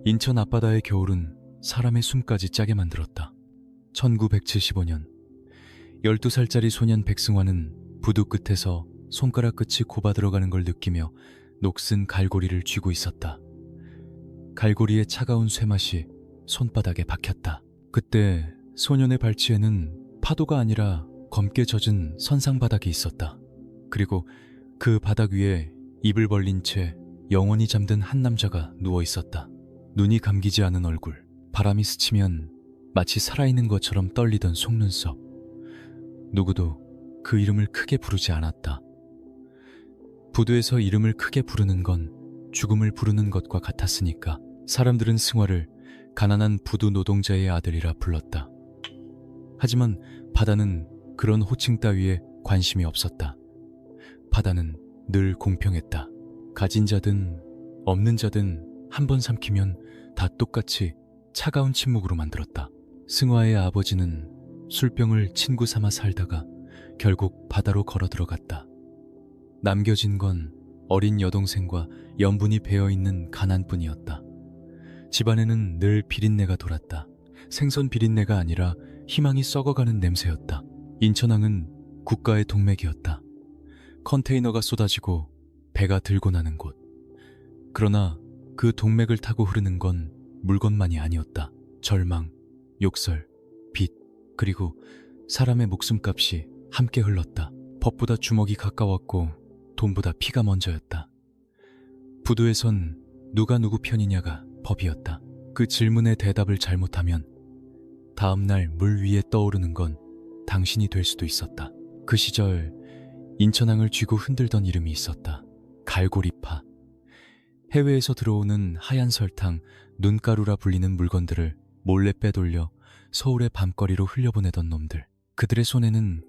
인천 앞바다의 겨울은 사람의 숨까지 짜게 만들었다. 1975년 12살짜리 소년 백승환은 부두 끝에서 손가락 끝이 곱아 들어가는 걸 느끼며 녹슨 갈고리를 쥐고 있었다. 갈고리의 차가운 쇠맛이 손바닥에 박혔다. 그때 소년의 발치에는 파도가 아니라 검게 젖은 선상바닥이 있었다. 그리고 그 바닥 위에 입을 벌린 채 영원히 잠든 한 남자가 누워 있었다. 눈이 감기지 않은 얼굴, 바람이 스치면 마치 살아있는 것처럼 떨리던 속눈썹. 누구도 그 이름을 크게 부르지 않았다. 부두에서 이름을 크게 부르는 건 죽음을 부르는 것과 같았으니까 사람들은 승화를 가난한 부두 노동자의 아들이라 불렀다. 하지만 바다는 그런 호칭 따위에 관심이 없었다. 바다는 늘 공평했다. 가진 자든 없는 자든 한 번 삼키면 다 똑같이 차가운 침묵으로 만들었다. 승화의 아버지는 술병을 친구 삼아 살다가 결국 바다로 걸어 들어갔다. 남겨진 건 어린 여동생과 연분이 배어있는 가난뿐이었다. 집안에는 늘 비린내가 돌았다. 생선 비린내가 아니라 희망이 썩어가는 냄새였다. 인천항은 국가의 동맥이었다. 컨테이너가 쏟아지고 배가 들고 나는 곳. 그러나 그 동맥을 타고 흐르는 건 물건만이 아니었다. 절망, 욕설, 빚, 그리고 사람의 목숨값이 함께 흘렀다. 법보다 주먹이 가까웠고 돈보다 피가 먼저였다. 부두에선 누가 누구 편이냐가 법이었다. 그 질문에 대답을 잘못하면 다음날 물 위에 떠오르는 건 당신이 될 수도 있었다. 그 시절 인천항을 쥐고 흔들던 이름이 있었다. 갈고리파. 해외에서 들어오는 하얀 설탕, 눈가루라 불리는 물건들을 몰래 빼돌려 서울의 밤거리로 흘려보내던 놈들. 그들의 손에는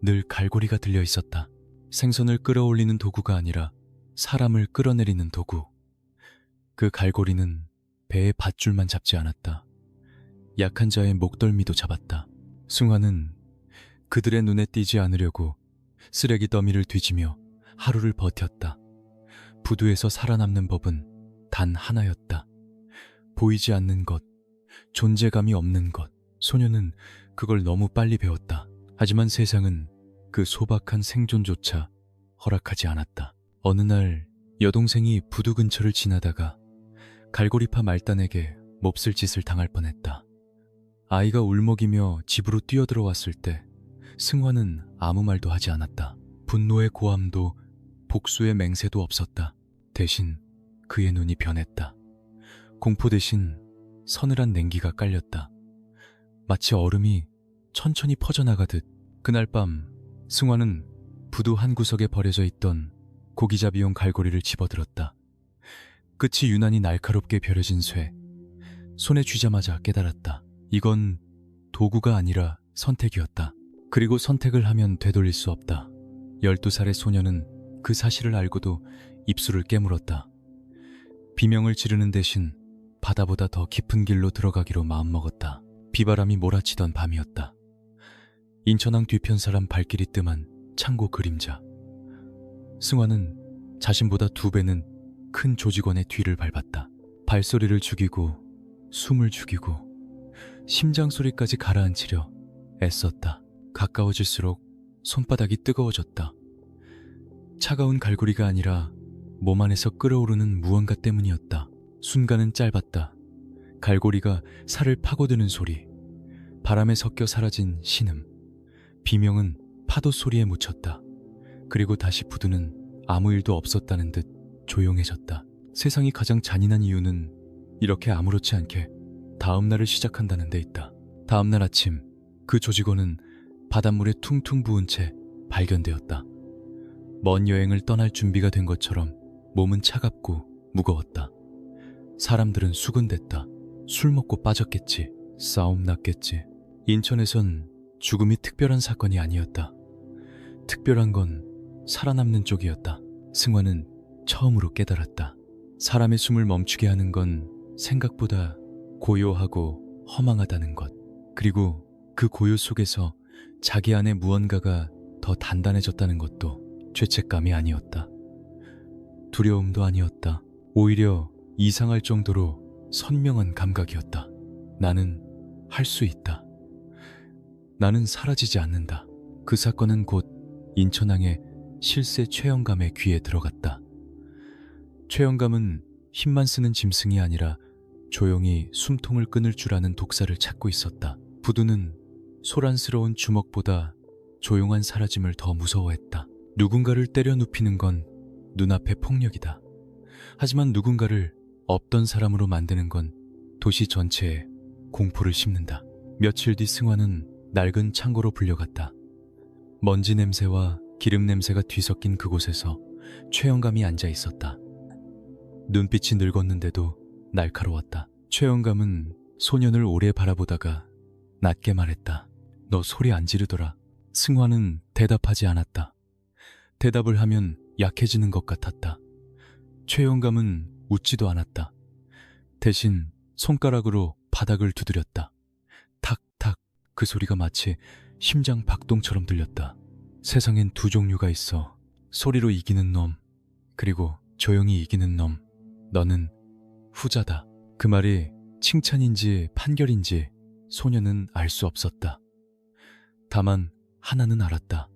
늘 갈고리가 들려 있었다. 생선을 끌어올리는 도구가 아니라 사람을 끌어내리는 도구. 그 갈고리는 배의 밧줄만 잡지 않았다. 약한 자의 목덜미도 잡았다. 승화는 그들의 눈에 띄지 않으려고 쓰레기 더미를 뒤지며 하루를 버텼다. 부두에서 살아남는 법은 단 하나였다. 보이지 않는 것, 존재감이 없는 것. 소녀는 그걸 너무 빨리 배웠다. 하지만 세상은 그 소박한 생존조차 허락하지 않았다. 어느 날 여동생이 부두 근처를 지나다가 갈고리파 말단에게 몹쓸 짓을 당할 뻔했다. 아이가 울먹이며 집으로 뛰어들어왔을 때 승화는 아무 말도 하지 않았다. 분노의 고함도 복수의 맹세도 없었다. 대신 그의 눈이 변했다. 공포 대신 서늘한 냉기가 깔렸다. 마치 얼음이 천천히 퍼져나가듯. 그날 밤 승화는 부두 한 구석에 버려져 있던 고기잡이용 갈고리를 집어들었다. 끝이 유난히 날카롭게 벼려진 쇠. 손에 쥐자마자 깨달았다. 이건 도구가 아니라 선택이었다. 그리고 선택을 하면 되돌릴 수 없다. 12살의 소녀는 그 사실을 알고도 입술을 깨물었다. 비명을 지르는 대신 바다보다 더 깊은 길로 들어가기로 마음먹었다. 비바람이 몰아치던 밤이었다. 인천항 뒤편 사람 발길이 뜸한 창고 그림자. 승화는 자신보다 2배는 큰 조직원의 뒤를 밟았다. 발소리를 죽이고 숨을 죽이고 심장 소리까지 가라앉히려 애썼다. 가까워질수록 손바닥이 뜨거워졌다. 차가운 갈고리가 아니라 몸 안에서 끓어오르는 무언가 때문이었다. 순간은 짧았다. 갈고리가 살을 파고드는 소리, 바람에 섞여 사라진 신음, 비명은 파도 소리에 묻혔다. 그리고 다시 부두는 아무 일도 없었다는 듯 조용해졌다. 세상이 가장 잔인한 이유는 이렇게 아무렇지 않게 다음날을 시작한다는 데 있다. 다음날 아침 그 조직원은 바닷물에 퉁퉁 부은 채 발견되었다. 먼 여행을 떠날 준비가 된 것처럼 몸은 차갑고 무거웠다. 사람들은 수군댔다. 술 먹고 빠졌겠지. 싸움 났겠지. 인천에선 죽음이 특별한 사건이 아니었다. 특별한 건 살아남는 쪽이었다. 승화는 처음으로 깨달았다. 사람의 숨을 멈추게 하는 건 생각보다 고요하고 허망하다는 것. 그리고 그 고요 속에서 자기 안에 무언가가 더 단단해졌다는 것도 죄책감이 아니었다. 두려움도 아니었다. 오히려 이상할 정도로 선명한 감각이었다. 나는 할 수 있다. 나는 사라지지 않는다. 그 사건은 곧 인천항의 실세 최영감의 귀에 들어갔다. 최영감은 힘만 쓰는 짐승이 아니라 조용히 숨통을 끊을 줄 아는 독사를 찾고 있었다. 부두는 소란스러운 주먹보다 조용한 사라짐을 더 무서워했다. 누군가를 때려 눕히는 건 눈앞의 폭력이다. 하지만 누군가를 없던 사람으로 만드는 건 도시 전체에 공포를 심는다. 며칠 뒤 승화는 낡은 창고로 불려갔다. 먼지 냄새와 기름 냄새가 뒤섞인 그곳에서 최영감이 앉아 있었다. 눈빛이 늙었는데도 날카로웠다. 최영감은 소년을 오래 바라보다가 낮게 말했다. 너 소리 안 지르더라. 승화는 대답하지 않았다. 대답을 하면 약해지는 것 같았다. 최영감은 웃지도 않았다. 대신 손가락으로 바닥을 두드렸다. 탁탁. 그 소리가 마치 심장 박동처럼 들렸다. 세상엔 두 종류가 있어. 소리로 이기는 놈, 그리고 조용히 이기는 놈. 너는 후자다. 그 말이 칭찬인지 판결인지 소녀는 알 수 없었다. 다만 하나는 알았다.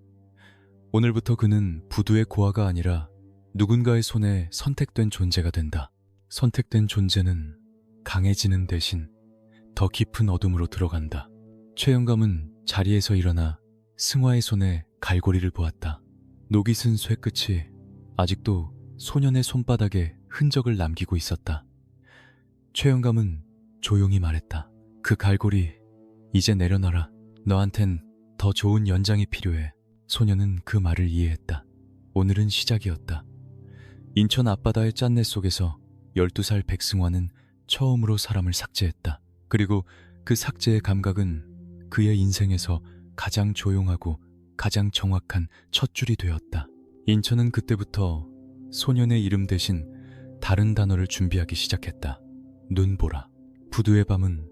오늘부터 그는 부두의 고아가 아니라 누군가의 손에 선택된 존재가 된다. 선택된 존재는 강해지는 대신 더 깊은 어둠으로 들어간다. 최영감은 자리에서 일어나 승화의 손에 갈고리를 보았다. 녹이 쓴 쇠끝이 아직도 소년의 손바닥에 흔적을 남기고 있었다. 최영감은 조용히 말했다. 그 갈고리 이제 내려놔라. 너한텐 더 좋은 연장이 필요해. 소년은 그 말을 이해했다. 오늘은 시작이었다. 인천 앞바다의 짠내 속에서 12살 백승환은 처음으로 사람을 삭제했다. 그리고 그 삭제의 감각은 그의 인생에서 가장 조용하고 가장 정확한 첫 줄이 되었다. 인천은 그때부터 소년의 이름 대신 다른 단어를 준비하기 시작했다. 눈보라. 부두의 밤은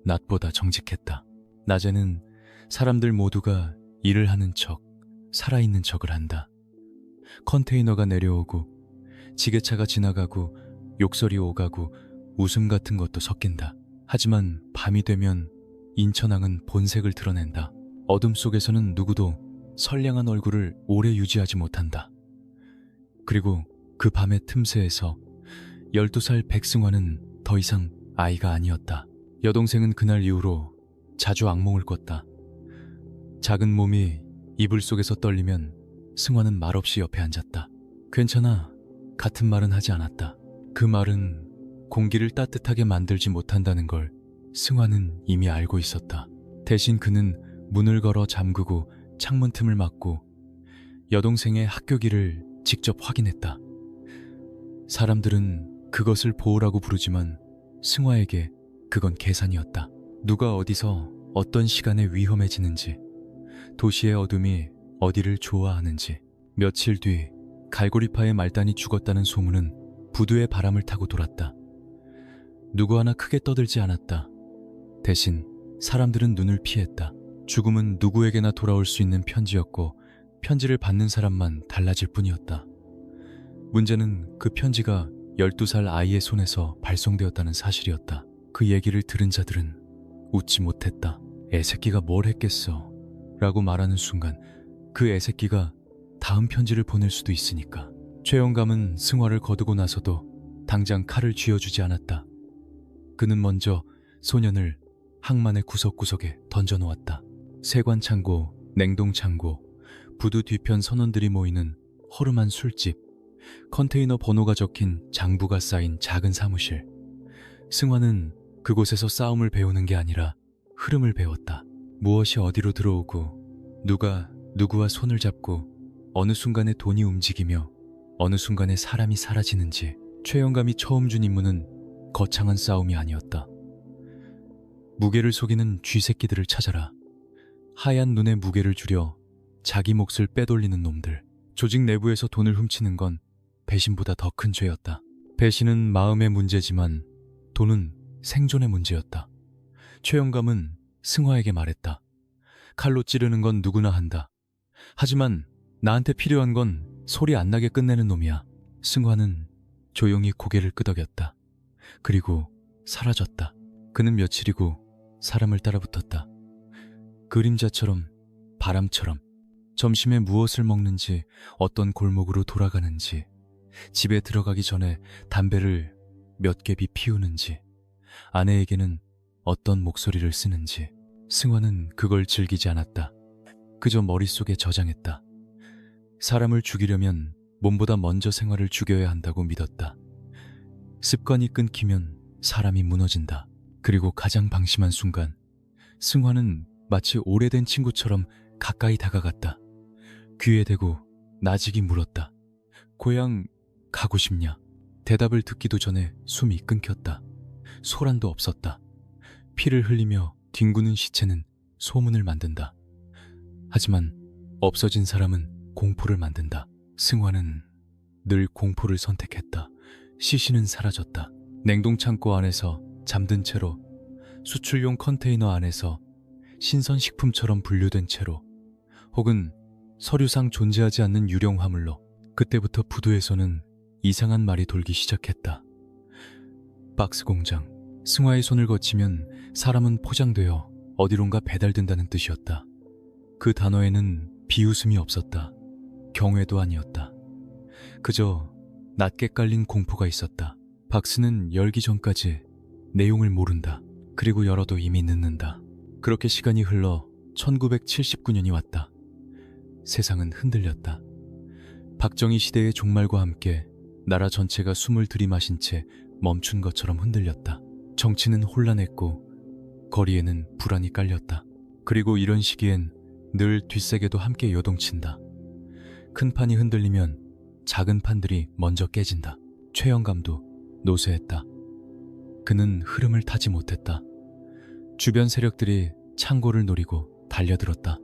낮보다 정직했다. 낮에는 사람들 모두가 일을 하는 척, 살아있는 척을 한다. 컨테이너가 내려오고 지게차가 지나가고 욕설이 오가고 웃음 같은 것도 섞인다. 하지만 밤이 되면 인천항은 본색을 드러낸다. 어둠 속에서는 누구도 선량한 얼굴을 오래 유지하지 못한다. 그리고 그 밤의 틈새에서 12살 백승환은 더 이상 아이가 아니었다. 여동생은 그날 이후로 자주 악몽을 꿨다. 작은 몸이 이불 속에서 떨리면 승환은 말없이 옆에 앉았다. 괜찮아. 같은 말은 하지 않았다. 그 말은 공기를 따뜻하게 만들지 못한다는 걸 승환은 이미 알고 있었다. 대신 그는 문을 걸어 잠그고 창문 틈을 막고 여동생의 학교기를 직접 확인했다. 사람들은 그것을 보호라고 부르지만 승화에게 그건 계산이었다. 누가 어디서 어떤 시간에 위험해지는지, 도시의 어둠이 어디를 좋아하는지. 며칠 뒤 갈고리파의 말단이 죽었다는 소문은 부두의 바람을 타고 돌았다. 누구 하나 크게 떠들지 않았다. 대신 사람들은 눈을 피했다. 죽음은 누구에게나 돌아올 수 있는 편지였고 편지를 받는 사람만 달라질 뿐이었다. 문제는 그 편지가 12살 아이의 손에서 발송되었다는 사실이었다. 그 얘기를 들은 자들은 웃지 못했다. 애새끼가 뭘 했겠어 라고 말하는 순간 그 애새끼가 다음 편지를 보낼 수도 있으니까. 최영감은 승화를 거두고 나서도 당장 칼을 쥐어주지 않았다. 그는 먼저 소년을 항만의 구석구석에 던져놓았다. 세관창고, 냉동창고, 부두 뒤편 선원들이 모이는 허름한 술집, 컨테이너 번호가 적힌 장부가 쌓인 작은 사무실. 승화는 그곳에서 싸움을 배우는 게 아니라 흐름을 배웠다. 무엇이 어디로 들어오고 누가 누구와 손을 잡고 어느 순간에 돈이 움직이며 어느 순간에 사람이 사라지는지. 최영감이 처음 준 임무는 거창한 싸움이 아니었다. 무게를 속이는 쥐새끼들을 찾아라. 하얀 눈에 무게를 줄여 자기 몫을 빼돌리는 놈들. 조직 내부에서 돈을 훔치는 건 배신보다 더 큰 죄였다. 배신은 마음의 문제지만 돈은 생존의 문제였다. 최영감은 승화에게 말했다. 칼로 찌르는 건 누구나 한다. 하지만 나한테 필요한 건 소리 안 나게 끝내는 놈이야. 승화는 조용히 고개를 끄덕였다. 그리고 사라졌다. 그는 며칠이고 사람을 따라붙었다. 그림자처럼, 바람처럼. 점심에 무엇을 먹는지, 어떤 골목으로 돌아가는지, 집에 들어가기 전에 담배를 몇 개비 피우는지, 아내에게는 어떤 목소리를 쓰는지. 승화는 그걸 즐기지 않았다. 그저 머릿속에 저장했다. 사람을 죽이려면 몸보다 먼저 생활을 죽여야 한다고 믿었다. 습관이 끊기면 사람이 무너진다. 그리고 가장 방심한 순간, 승화는 마치 오래된 친구처럼 가까이 다가갔다. 귀에 대고 나직이 물었다. 고향 가고 싶냐? 대답을 듣기도 전에 숨이 끊겼다. 소란도 없었다. 피를 흘리며 뒹구는 시체는 소문을 만든다. 하지만 없어진 사람은 공포를 만든다. 승화는 늘 공포를 선택했다. 시신은 사라졌다. 냉동창고 안에서 잠든 채로, 수출용 컨테이너 안에서 신선식품처럼 분류된 채로, 혹은 서류상 존재하지 않는 유령 화물로. 그때부터 부두에서는 이상한 말이 돌기 시작했다. 박스 공장. 승화의 손을 거치면 사람은 포장되어 어디론가 배달된다는 뜻이었다. 그 단어에는 비웃음이 없었다. 경외도 아니었다. 그저 낮게 깔린 공포가 있었다. 박스는 열기 전까지 내용을 모른다. 그리고 열어도 이미 늦는다. 그렇게 시간이 흘러 1979년이 왔다. 세상은 흔들렸다. 박정희 시대의 종말과 함께 나라 전체가 숨을 들이마신 채 멈춘 것처럼 흔들렸다. 정치는 혼란했고 거리에는 불안이 깔렸다. 그리고 이런 시기엔 늘 뒷세계도 함께 요동친다. 큰 판이 흔들리면 작은 판들이 먼저 깨진다. 최영감도 노쇠했다. 그는 흐름을 타지 못했다. 주변 세력들이 창고를 노리고 달려들었다.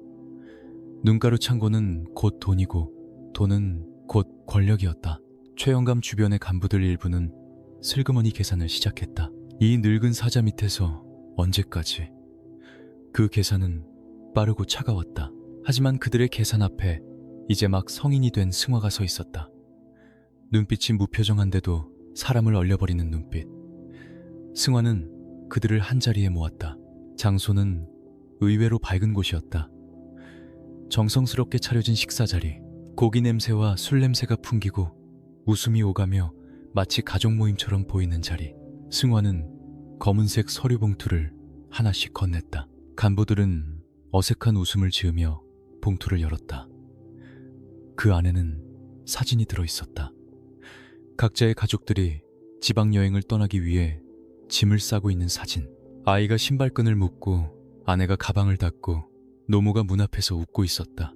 눈가루 창고는 곧 돈이고 돈은 곧 권력이었다. 최영감 주변의 간부들 일부는 슬그머니 계산을 시작했다. 이 늙은 사자 밑에서 언제까지? 그 계산은 빠르고 차가웠다. 하지만 그들의 계산 앞에 이제 막 성인이 된 승화가 서 있었다. 눈빛이 무표정한데도 사람을 얼려버리는 눈빛. 승화는 그들을 한자리에 모았다. 장소는 의외로 밝은 곳이었다. 정성스럽게 차려진 식사자리. 고기 냄새와 술 냄새가 풍기고 웃음이 오가며 마치 가족 모임처럼 보이는 자리. 승화는 검은색 서류 봉투를 하나씩 건넸다. 간부들은 어색한 웃음을 지으며 봉투를 열었다. 그 안에는 사진이 들어있었다. 각자의 가족들이 지방여행을 떠나기 위해 짐을 싸고 있는 사진. 아이가 신발끈을 묶고 아내가 가방을 닫고 노모가 문 앞에서 웃고 있었다.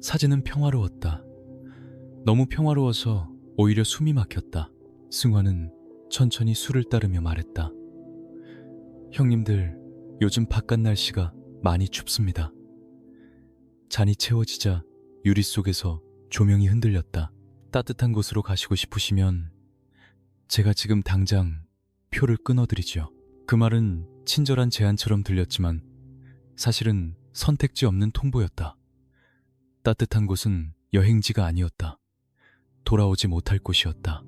사진은 평화로웠다. 너무 평화로워서 오히려 숨이 막혔다. 승화는 천천히 술을 따르며 말했다. 형님들, 요즘 바깥 날씨가 많이 춥습니다. 잔이 채워지자 유리 속에서 조명이 흔들렸다. 따뜻한 곳으로 가시고 싶으시면 제가 지금 당장 표를 끊어드리죠. 그 말은 친절한 제안처럼 들렸지만 사실은 선택지 없는 통보였다. 따뜻한 곳은 여행지가 아니었다. 돌아오지 못할 곳이었다.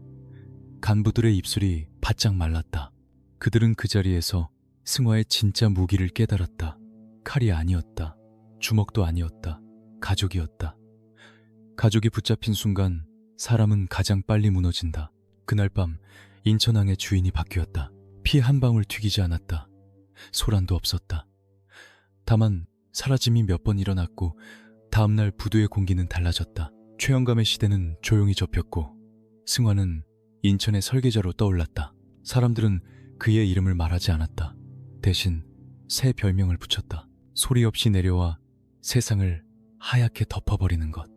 간부들의 입술이 바짝 말랐다. 그들은 그 자리에서 승화의 진짜 무기를 깨달았다. 칼이 아니었다. 주먹도 아니었다. 가족이었다. 가족이 붙잡힌 순간 사람은 가장 빨리 무너진다. 그날 밤 인천항의 주인이 바뀌었다. 피 한 방울 튀기지 않았다. 소란도 없었다. 다만 사라짐이 몇 번 일어났고 다음날 부두의 공기는 달라졌다. 최영감의 시대는 조용히 접혔고 승화는 인천의 설계자로 떠올랐다. 사람들은 그의 이름을 말하지 않았다. 대신 새 별명을 붙였다. 소리 없이 내려와 세상을 하얗게 덮어버리는 것.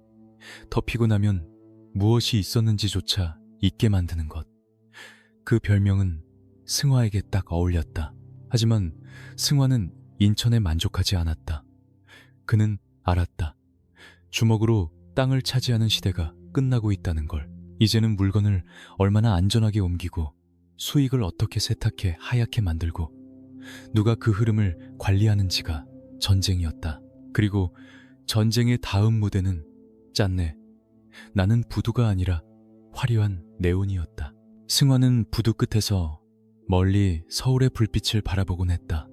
덮이고 나면 무엇이 있었는지조차 잊게 만드는 것. 그 별명은 승화에게 딱 어울렸다. 하지만 승화는 인천에 만족하지 않았다. 그는 알았다. 주먹으로 땅을 차지하는 시대가 끝나고 있다는 걸. 이제는 물건을 얼마나 안전하게 옮기고 수익을 어떻게 세탁해 하얗게 만들고 누가 그 흐름을 관리하는지가 전쟁이었다. 그리고 전쟁의 다음 무대는 짠내. 나는 부두가 아니라 화려한 네온이었다. 승화는 부두 끝에서 멀리 서울의 불빛을 바라보곤 했다.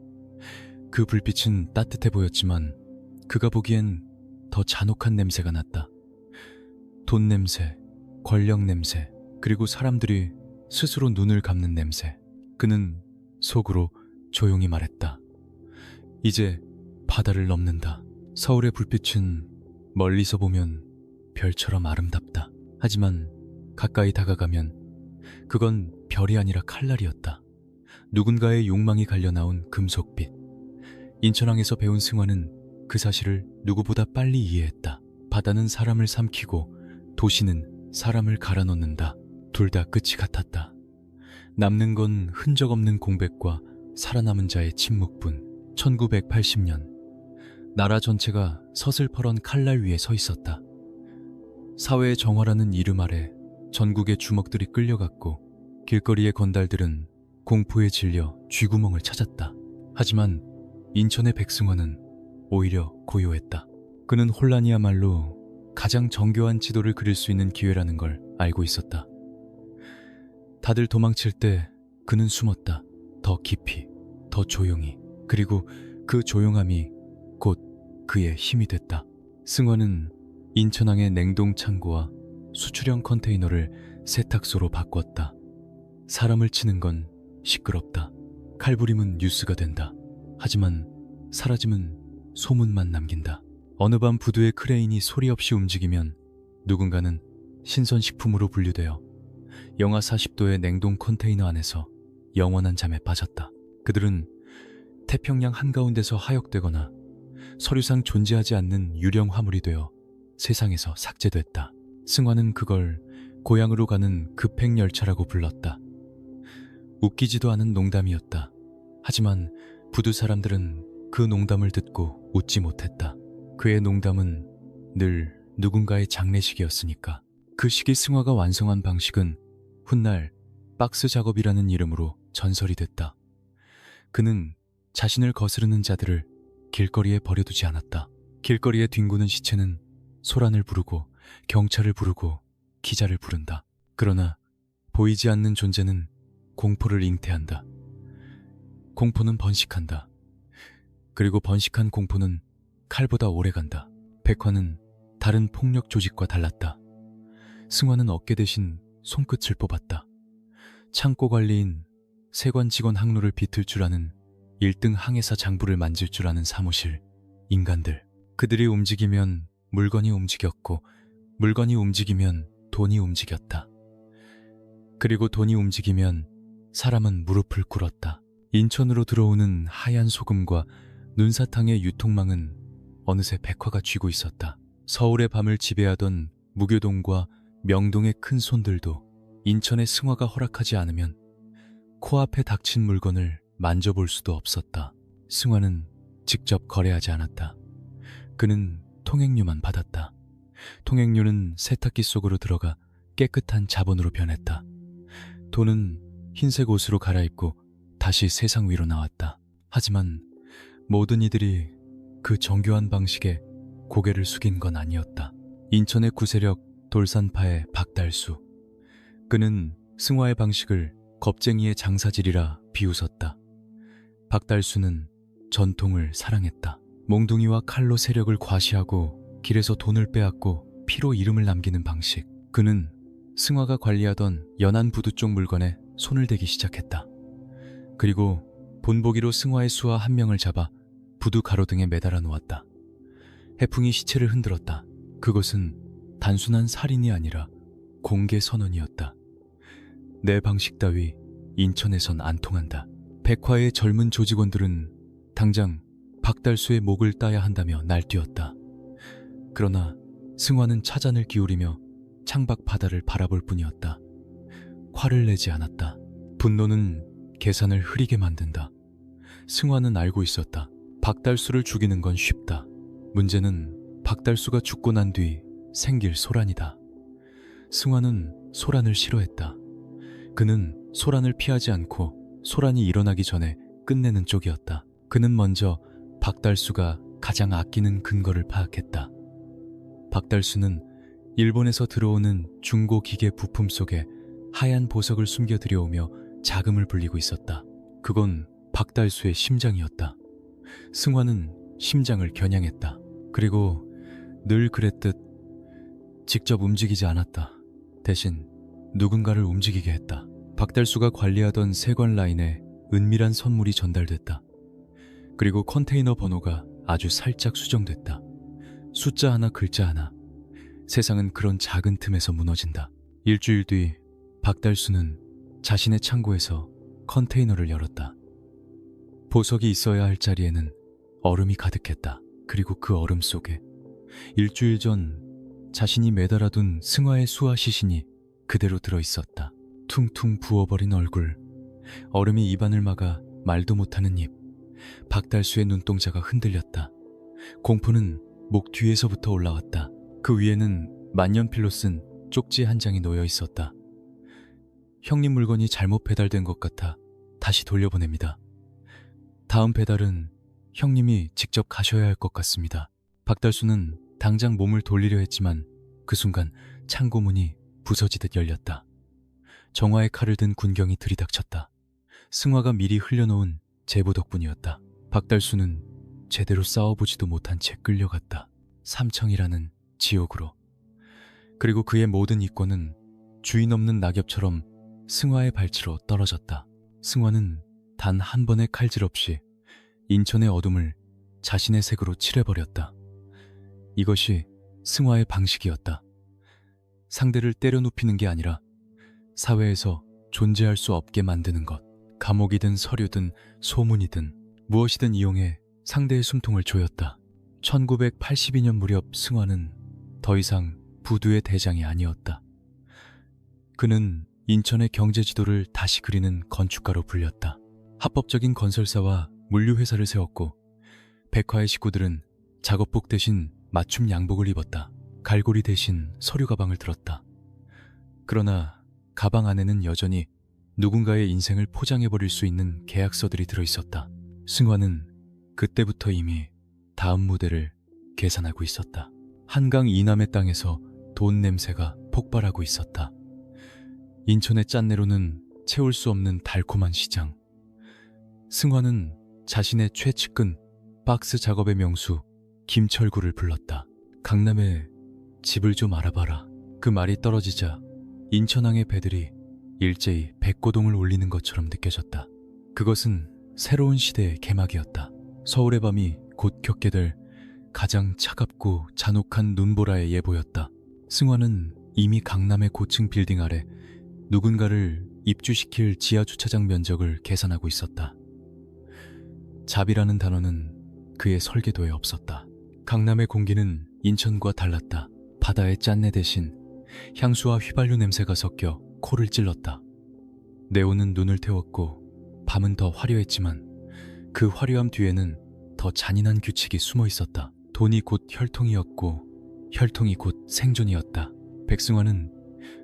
그 불빛은 따뜻해 보였지만 그가 보기엔 더 잔혹한 냄새가 났다. 돈 냄새, 권력 냄새, 그리고 사람들이 스스로 눈을 감는 냄새. 그는 속으로 조용히 말했다. 이제 바다를 넘는다. 서울의 불빛은 멀리서 보면 별처럼 아름답다. 하지만 가까이 다가가면 그건 별이 아니라 칼날이었다. 누군가의 욕망이 갈려나온 금속빛. 인천항에서 배운 승환은 그 사실을 누구보다 빨리 이해했다. 바다는 사람을 삼키고 도시는 사람을 갈아넣는다. 둘 다 끝이 같았다. 남는 건 흔적 없는 공백과 살아남은 자의 침묵뿐. 1980년 나라 전체가 서슬퍼런 칼날 위에 서 있었다. 사회의 정화라는 이름 아래 전국의 주먹들이 끌려갔고 길거리의 건달들은 공포에 질려 쥐구멍을 찾았다. 하지만 인천의 백승환은 오히려 고요했다. 그는 혼란이야말로 가장 정교한 지도를 그릴 수 있는 기회라는 걸 알고 있었다. 다들 도망칠 때 그는 숨었다. 더 깊이, 더 조용히. 그리고 그 조용함이 곧 그의 힘이 됐다. 승환은 인천항의 냉동 창고와 수출형 컨테이너를 세탁소로 바꿨다. 사람을 치는 건 시끄럽다. 칼부림은 뉴스가 된다. 하지만 사라짐은 소문만 남긴다. 어느 밤 부두의 크레인이 소리 없이 움직이면 누군가는 신선식품으로 분류되어 영하 40도의 냉동 컨테이너 안에서 영원한 잠에 빠졌다. 그들은 태평양 한가운데서 하역되거나 서류상 존재하지 않는 유령 화물이 되어 세상에서 삭제됐다. 승환은 그걸 고향으로 가는 급행열차라고 불렀다. 웃기지도 않은 농담이었다. 하지만 부두 사람들은 그 농담을 듣고 웃지 못했다. 그의 농담은 늘 누군가의 장례식이었으니까. 그 시기 승화가 완성한 방식은 훗날 박스 작업이라는 이름으로 전설이 됐다. 그는 자신을 거스르는 자들을 길거리에 버려두지 않았다. 길거리에 뒹구는 시체는 소란을 부르고 경찰을 부르고 기자를 부른다. 그러나 보이지 않는 존재는 공포를 잉태한다. 공포는 번식한다. 그리고 번식한 공포는 칼보다 오래간다. 백화는 다른 폭력 조직과 달랐다. 승환은 어깨 대신 손끝을 뽑았다. 창고 관리인, 세관 직원 항로를 비틀 줄 아는 1등 항해사 장부를 만질 줄 아는 사무실, 인간들. 그들이 움직이면 물건이 움직였고 물건이 움직이면 돈이 움직였다. 그리고 돈이 움직이면 사람은 무릎을 꿇었다. 인천으로 들어오는 하얀 소금과 눈사탕의 유통망은 어느새 백화가 쥐고 있었다. 서울의 밤을 지배하던 무교동과 명동의 큰 손들도 인천의 승화가 허락하지 않으면 코앞에 닥친 물건을 만져볼 수도 없었다. 승화는 직접 거래하지 않았다. 그는 통행료만 받았다. 통행료는 세탁기 속으로 들어가 깨끗한 자본으로 변했다. 돈은 흰색 옷으로 갈아입고 다시 세상 위로 나왔다. 하지만 모든 이들이 그 정교한 방식에 고개를 숙인 건 아니었다. 인천의 구세력 돌산파의 박달수. 그는 승화의 방식을 겁쟁이의 장사질이라 비웃었다. 박달수는 전통을 사랑했다. 몽둥이와 칼로 세력을 과시하고 길에서 돈을 빼앗고 피로 이름을 남기는 방식. 그는 승화가 관리하던 연안 부두 쪽 물건에 손을 대기 시작했다. 그리고 본보기로 승화의 수하 한 명을 잡아 부두 가로등에 매달아 놓았다. 해풍이 시체를 흔들었다. 그것은 단순한 살인이 아니라 공개 선언이었다. 내 방식 따위 인천에선 안 통한다. 백화의 젊은 조직원들은 당장 박달수의 목을 따야 한다며 날뛰었다. 그러나 승화는 차잔을 기울이며 창밖 바다를 바라볼 뿐이었다. 화를 내지 않았다. 분노는 계산을 흐리게 만든다. 승화는 알고 있었다. 박달수를 죽이는 건 쉽다. 문제는 박달수가 죽고 난 뒤 생길 소란이다. 승화는 소란을 싫어했다. 그는 소란을 피하지 않고 소란이 일어나기 전에 끝내는 쪽이었다. 그는 먼저 박달수가 가장 아끼는 근거를 파악했다. 박달수는 일본에서 들어오는 중고 기계 부품 속에 하얀 보석을 숨겨 들여오며 자금을 불리고 있었다. 그건 박달수의 심장이었다. 승화는 심장을 겨냥했다. 그리고 늘 그랬듯 직접 움직이지 않았다. 대신 누군가를 움직이게 했다. 박달수가 관리하던 세관 라인에 은밀한 선물이 전달됐다. 그리고 컨테이너 번호가 아주 살짝 수정됐다. 숫자 하나 글자 하나. 세상은 그런 작은 틈에서 무너진다. 일주일 뒤 박달수는 자신의 창고에서 컨테이너를 열었다. 보석이 있어야 할 자리에는 얼음이 가득했다. 그리고 그 얼음 속에 일주일 전 자신이 매달아둔 승화의 수화 시신이 그대로 들어있었다. 퉁퉁 부어버린 얼굴, 얼음이 입안을 막아 말도 못하는 입, 박달수의 눈동자가 흔들렸다. 공포는 목 뒤에서부터 올라왔다. 그 위에는 만년필로 쓴 쪽지 한 장이 놓여 있었다. 형님 물건이 잘못 배달된 것 같아 다시 돌려보냅니다. 다음 배달은 형님이 직접 가셔야 할 것 같습니다. 박달수는 당장 몸을 돌리려 했지만 그 순간 창고 문이 부서지듯 열렸다. 정화의 칼을 든 군경이 들이닥쳤다. 승화가 미리 흘려놓은 제보 덕분이었다. 박달수는 제대로 싸워보지도 못한 채 끌려갔다. 삼청이라는 지옥으로. 그리고 그의 모든 이권은 주인 없는 낙엽처럼 승화의 발치로 떨어졌다. 승화는 단 한 번의 칼질 없이 인천의 어둠을 자신의 색으로 칠해버렸다. 이것이 승화의 방식이었다. 상대를 때려 눕히는 게 아니라 사회에서 존재할 수 없게 만드는 것. 감옥이든 서류든 소문이든 무엇이든 이용해 상대의 숨통을 조였다. 1982년 무렵 승화는 더 이상 부두의 대장이 아니었다. 그는 인천의 경제 지도를 다시 그리는 건축가로 불렸다. 합법적인 건설사와 물류회사를 세웠고 백화의 식구들은 작업복 대신 맞춤 양복을 입었다. 갈고리 대신 서류 가방을 들었다. 그러나 가방 안에는 여전히 누군가의 인생을 포장해버릴 수 있는 계약서들이 들어있었다. 승화는 그때부터 이미 다음 무대를 계산하고 있었다. 한강 이남의 땅에서 돈 냄새가 폭발하고 있었다. 인천의 짠내로는 채울 수 없는 달콤한 시장. 승화는 자신의 최측근 박스 작업의 명수 김철구를 불렀다. 강남에 집을 좀 알아봐라. 그 말이 떨어지자 인천항의 배들이 일제히 백고동을 울리는 것처럼 느껴졌다. 그것은 새로운 시대의 개막이었다. 서울의 밤이 곧 겪게 될 가장 차갑고 잔혹한 눈보라의 예보였다. 승화는 이미 강남의 고층 빌딩 아래 누군가를 입주시킬 지하주차장 면적을 계산하고 있었다. 잡이라는 단어는 그의 설계도에 없었다. 강남의 공기는 인천과 달랐다. 바다의 짠내 대신 향수와 휘발유 냄새가 섞여 코를 찔렀다. 네온은 눈을 태웠고 밤은 더 화려했지만 그 화려함 뒤에는 더 잔인한 규칙이 숨어 있었다. 돈이 곧 혈통이었고 혈통이 곧 생존이었다. 백승화는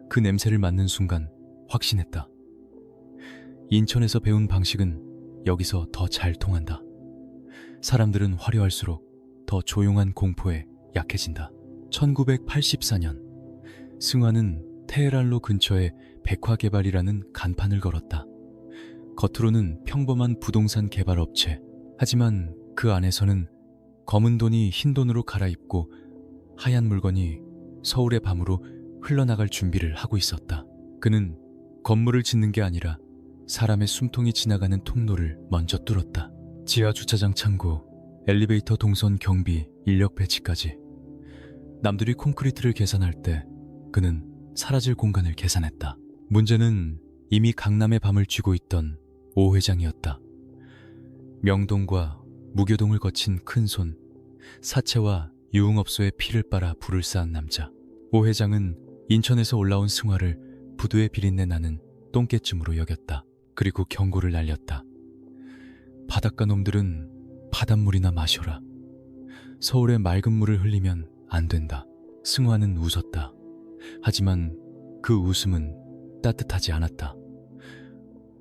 그 냄새를 맡는 순간 확신했다. 인천에서 배운 방식은 여기서 더 잘 통한다. 사람들은 화려할수록 더 조용한 공포에 약해진다. 1984년 승화는 테헤란로 근처에 백화개발이라는 간판을 걸었다. 겉으로는 평범한 부동산 개발 업체. 하지만 그 안에서는 검은 돈이 흰 돈으로 갈아입고 하얀 물건이 서울의 밤으로 흘러나갈 준비를 하고 있었다. 그는 건물을 짓는 게 아니라 사람의 숨통이 지나가는 통로를 먼저 뚫었다. 지하 주차장 창고, 엘리베이터 동선 경비, 인력 배치까지. 남들이 콘크리트를 계산할 때 그는 사라질 공간을 계산했다. 문제는 이미 강남의 밤을 쥐고 있던 오 회장이었다. 명동과 무교동을 거친 큰손, 사채와 유흥업소의 피를 빨아 불을 쌓은 남자. 오 회장은 인천에서 올라온 승화를 부두에 비린내 나는 똥개쯤으로 여겼다. 그리고 경고를 날렸다. 바닷가 놈들은 바닷물이나 마셔라. 서울의 맑은 물을 흘리면 안 된다. 승화는 웃었다. 하지만 그 웃음은 따뜻하지 않았다.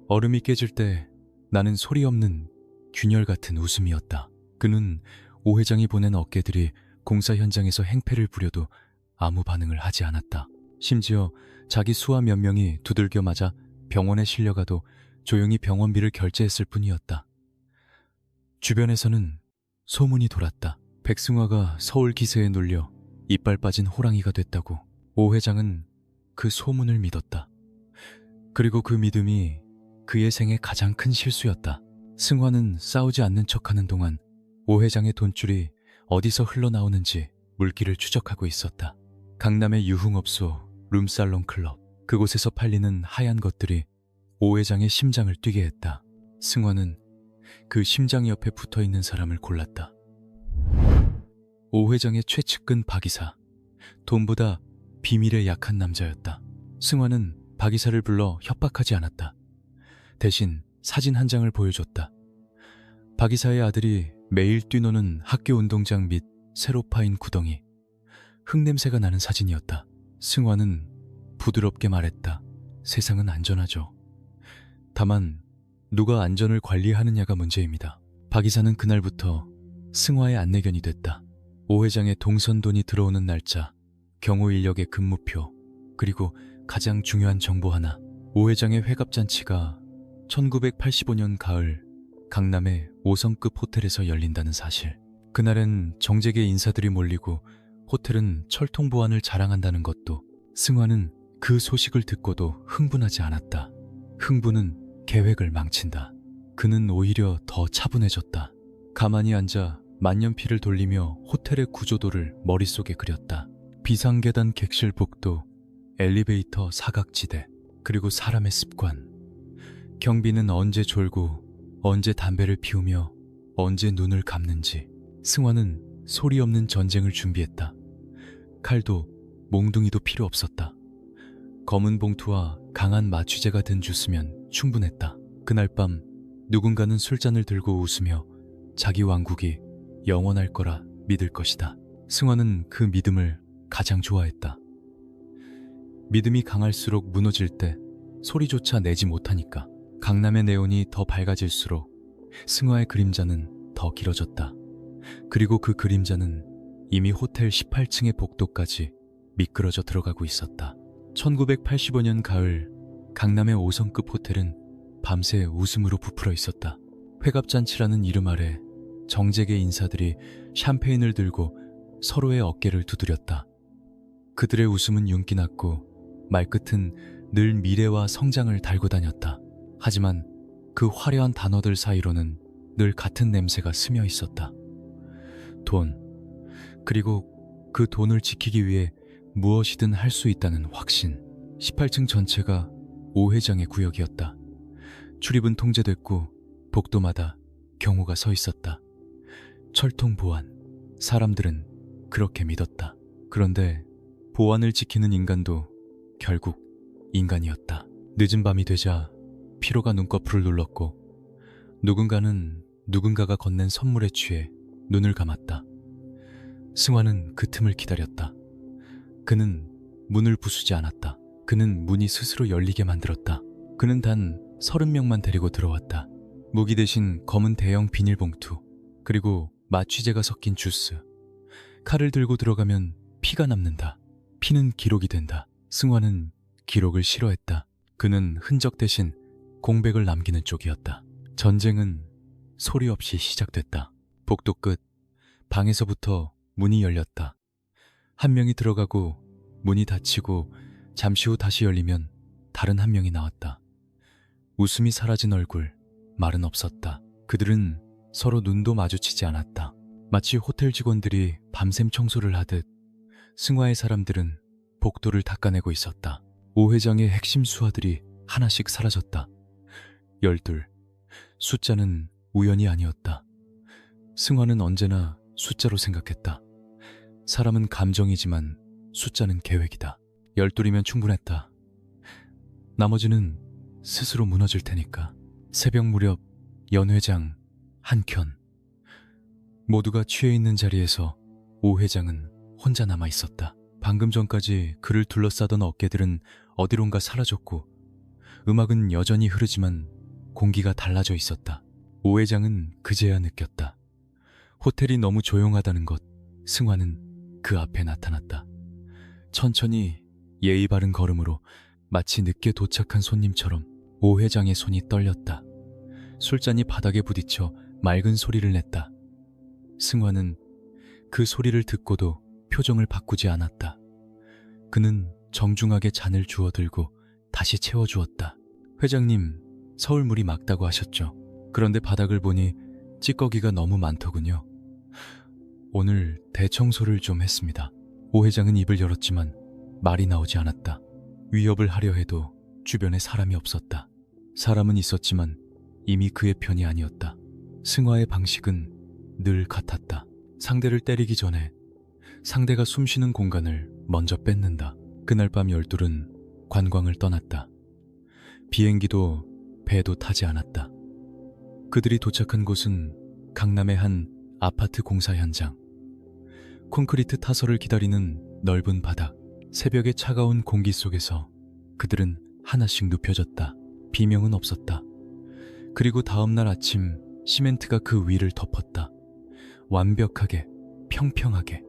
얼음이 깨질 때 나는 소리 없는 균열 같은 웃음이었다. 그는 오 회장이 보낸 어깨들이 공사 현장에서 행패를 부려도 아무 반응을 하지 않았다. 심지어 자기 수하 몇 명이 두들겨 맞아 병원에 실려가도 조용히 병원비를 결제했을 뿐이었다. 주변에서는 소문이 돌았다. 백승화가 서울 기세에 눌려 이빨 빠진 호랑이가 됐다고. 오 회장은 그 소문을 믿었다. 그리고 그 믿음이 그의 생애 가장 큰 실수였다. 승화는 싸우지 않는 척하는 동안 오 회장의 돈줄이 어디서 흘러나오는지 물기를 추적하고 있었다. 강남의 유흥업소 룸살롱 클럽, 그곳에서 팔리는 하얀 것들이 오 회장의 심장을 뛰게 했다. 승화는 그 심장 옆에 붙어있는 사람을 골랐다. 오 회장의 최측근 박이사, 돈보다 비밀에 약한 남자였다. 승화는 박이사를 불러 협박하지 않았다. 대신 사진 한 장을 보여줬다. 박이사의 아들이 매일 뛰노는 학교 운동장 밑 새로 파인 구덩이, 흙냄새가 나는 사진이었다. 승화는 부드럽게 말했다. 세상은 안전하죠. 다만 누가 안전을 관리하느냐가 문제입니다. 박이사는 그날부터 승화의 안내견이 됐다. 오 회장의 동선돈이 들어오는 날짜, 경호 인력의 근무표, 그리고 가장 중요한 정보 하나. 오 회장의 회갑잔치가 1985년 가을 강남의 5성급 호텔에서 열린다는 사실. 그날은 정재계 인사들이 몰리고 호텔은 철통 보안을 자랑한다는 것도. 승화는 그 소식을 듣고도 흥분하지 않았다. 흥분은 계획을 망친다. 그는 오히려 더 차분해졌다. 가만히 앉아 만년필을 돌리며 호텔의 구조도를 머릿속에 그렸다. 비상계단 객실 복도, 엘리베이터 사각지대, 그리고 사람의 습관. 경비는 언제 졸고 언제 담배를 피우며 언제 눈을 감는지. 승화는 소리 없는 전쟁을 준비했다. 칼도 몽둥이도 필요 없었다. 검은 봉투와 강한 마취제가 든 주스면 충분했다. 그날 밤 누군가는 술잔을 들고 웃으며 자기 왕국이 영원할 거라 믿을 것이다. 승화는 그 믿음을 가장 좋아했다. 믿음이 강할수록 무너질 때 소리조차 내지 못하니까. 강남의 네온이 더 밝아질수록 승화의 그림자는 더 길어졌다. 그리고 그 그림자는 이미 호텔 18층의 복도까지 미끄러져 들어가고 있었다. 1985년 가을 강남의 5성급 호텔은 밤새 웃음으로 부풀어 있었다. 회갑잔치라는 이름 아래 정재계 인사들이 샴페인을 들고 서로의 어깨를 두드렸다. 그들의 웃음은 윤기 났고 말끝은 늘 미래와 성장을 달고 다녔다. 하지만 그 화려한 단어들 사이로는 늘 같은 냄새가 스며 있었다. 돈, 그리고 그 돈을 지키기 위해 무엇이든 할 수 있다는 확신. 18층 전체가 오 회장의 구역이었다. 출입은 통제됐고 복도마다 경호가 서 있었다. 철통 보안, 사람들은 그렇게 믿었다. 그런데 보안을 지키는 인간도 결국 인간이었다. 늦은 밤이 되자 피로가 눈꺼풀을 눌렀고 누군가는 누군가가 건넨 선물에 취해 눈을 감았다. 승화는 그 틈을 기다렸다. 그는 문을 부수지 않았다. 그는 문이 스스로 열리게 만들었다. 그는 단 30명만 데리고 들어왔다. 무기 대신 검은 대형 비닐봉투, 그리고 마취제가 섞인 주스. 칼을 들고 들어가면 피가 남는다. 피는 기록이 된다. 승화는 기록을 싫어했다. 그는 흔적 대신 공백을 남기는 쪽이었다. 전쟁은 소리 없이 시작됐다. 복도 끝, 방에서부터 문이 열렸다. 한 명이 들어가고 문이 닫히고 잠시 후 다시 열리면 다른 한 명이 나왔다. 웃음이 사라진 얼굴, 말은 없었다. 그들은 서로 눈도 마주치지 않았다. 마치 호텔 직원들이 밤샘 청소를 하듯 승화의 사람들은 복도를 닦아내고 있었다. 오 회장의 핵심 수하들이 하나씩 사라졌다. 12. 숫자는 우연이 아니었다. 승화는 언제나 숫자로 생각했다. 사람은 감정이지만 숫자는 계획이다. 12이면 충분했다. 나머지는 스스로 무너질 테니까. 새벽 무렵 연 회장, 한켠. 모두가 취해 있는 자리에서 오 회장은 혼자 남아 있었다. 방금 전까지 그를 둘러싸던 어깨들은 어디론가 사라졌고 음악은 여전히 흐르지만 공기가 달라져 있었다. 오 회장은 그제야 느꼈다. 호텔이 너무 조용하다는 것. 승화는 그 앞에 나타났다. 천천히 예의 바른 걸음으로 마치 늦게 도착한 손님처럼. 오 회장의 손이 떨렸다. 술잔이 바닥에 부딪혀 맑은 소리를 냈다. 승화는 그 소리를 듣고도 표정을 바꾸지 않았다. 그는 정중하게 잔을 주워들고 다시 채워주었다. 회장님, 서울물이 맑다고 하셨죠. 그런데 바닥을 보니 찌꺼기가 너무 많더군요. 오늘 대청소를 좀 했습니다. 오 회장은 입을 열었지만 말이 나오지 않았다. 위협을 하려 해도 주변에 사람이 없었다. 사람은 있었지만 이미 그의 편이 아니었다. 승화의 방식은 늘 같았다. 상대를 때리기 전에 상대가 숨쉬는 공간을 먼저 뺏는다. 그날 밤 열둘은 관광을 떠났다. 비행기도 배도 타지 않았다. 그들이 도착한 곳은 강남의 한 아파트 공사 현장. 콘크리트 타설을 기다리는 넓은 바닥. 새벽의 차가운 공기 속에서 그들은 하나씩 눕혀졌다. 비명은 없었다. 그리고 다음 날 아침 시멘트가 그 위를 덮었다. 완벽하게, 평평하게.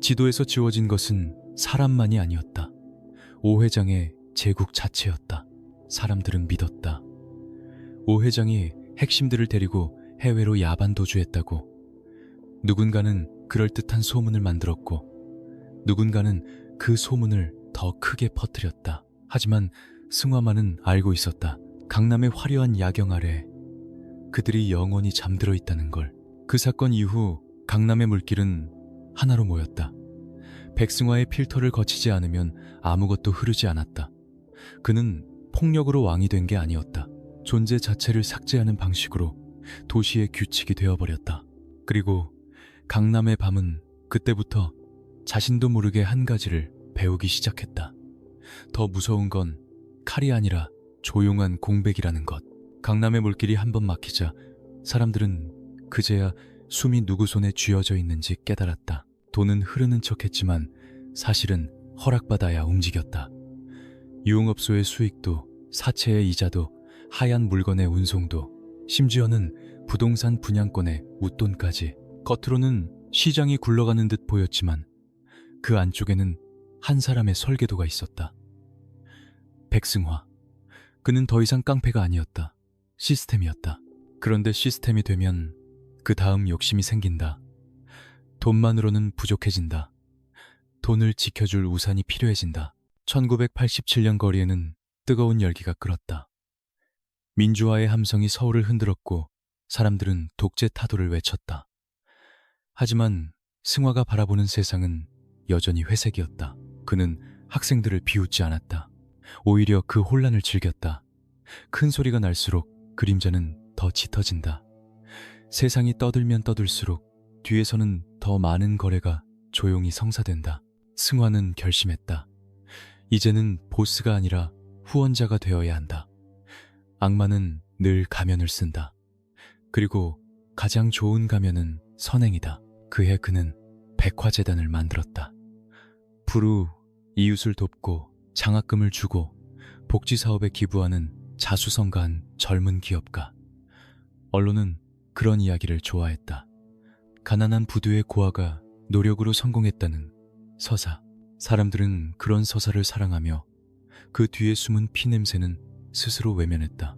지도에서 지워진 것은 사람만이 아니었다. 오 회장의 제국 자체였다. 사람들은 믿었다. 오 회장이 핵심들을 데리고 해외로 야반 도주했다고. 누군가는 그럴듯한 소문을 만들었고 누군가는 그 소문을 더 크게 퍼뜨렸다. 하지만 승화만은 알고 있었다. 강남의 화려한 야경 아래 그들이 영원히 잠들어 있다는 걸. 그 사건 이후 강남의 물길은 하나로 모였다. 백승화의 필터를 거치지 않으면 아무것도 흐르지 않았다. 그는 폭력으로 왕이 된 게 아니었다. 존재 자체를 삭제하는 방식으로 도시의 규칙이 되어버렸다. 그리고 강남의 밤은 그때부터 자신도 모르게 한 가지를 배우기 시작했다. 더 무서운 건 칼이 아니라 조용한 공백이라는 것. 강남의 물길이 한번 막히자 사람들은 그제야 숨이 누구 손에 쥐어져 있는지 깨달았다. 돈은 흐르는 척했지만 사실은 허락받아야 움직였다. 유흥업소의 수익도 사채의 이자도 하얀 물건의 운송도 심지어는 부동산 분양권의 웃돈까지. 겉으로는 시장이 굴러가는 듯 보였지만 그 안쪽에는 한 사람의 설계도가 있었다. 백승화. 그는 더 이상 깡패가 아니었다. 시스템이었다. 그런데 시스템이 되면 그 다음 욕심이 생긴다. 돈만으로는 부족해진다. 돈을 지켜줄 우산이 필요해진다. 1987년 거리에는 뜨거운 열기가 끓었다. 민주화의 함성이 서울을 흔들었고 사람들은 독재 타도를 외쳤다. 하지만 승화가 바라보는 세상은 여전히 회색이었다. 그는 학생들을 비웃지 않았다. 오히려 그 혼란을 즐겼다. 큰 소리가 날수록 그림자는 더 짙어진다. 세상이 떠들면 떠들수록 뒤에서는 더 많은 거래가 조용히 성사된다. 승화는 결심했다. 이제는 보스가 아니라 후원자가 되어야 한다. 악마는 늘 가면을 쓴다. 그리고 가장 좋은 가면은 선행이다. 그해 그는 백화재단을 만들었다. 부루, 이웃을 돕고 장학금을 주고 복지사업에 기부하는 자수성가한 젊은 기업가. 언론은 그런 이야기를 좋아했다. 가난한 부두의 고아가 노력으로 성공했다는 서사. 사람들은 그런 서사를 사랑하며 그 뒤에 숨은 피냄새는 스스로 외면했다.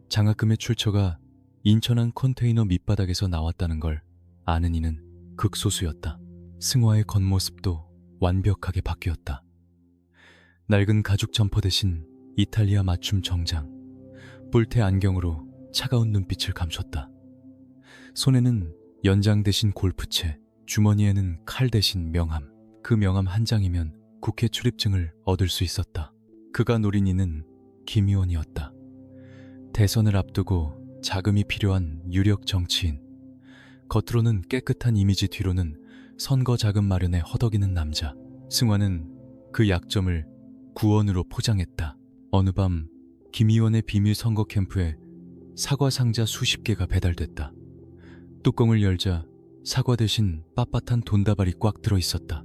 장학금의 출처가 인천항 컨테이너 밑바닥에서 나왔다는 걸 아는 이는 극소수였다. 승화의 겉모습도 완벽하게 바뀌었다. 낡은 가죽 점퍼 대신 이탈리아 맞춤 정장, 뿔테 안경으로 차가운 눈빛을 감췄다. 손에는 연장 대신 골프채, 주머니에는 칼 대신 명함. 그 명함 한 장이면 국회 출입증을 얻을 수 있었다. 그가 노린 이는 김 의원이었다. 대선을 앞두고 자금이 필요한 유력 정치인. 겉으로는 깨끗한 이미지, 뒤로는 선거 자금 마련에 허덕이는 남자. 승화는 그 약점을 구원으로 포장했다. 어느 밤 김 의원의 비밀 선거 캠프에 사과 상자 수십 개가 배달됐다. 뚜껑을 열자 사과 대신 빳빳한 돈다발이 꽉 들어 있었다.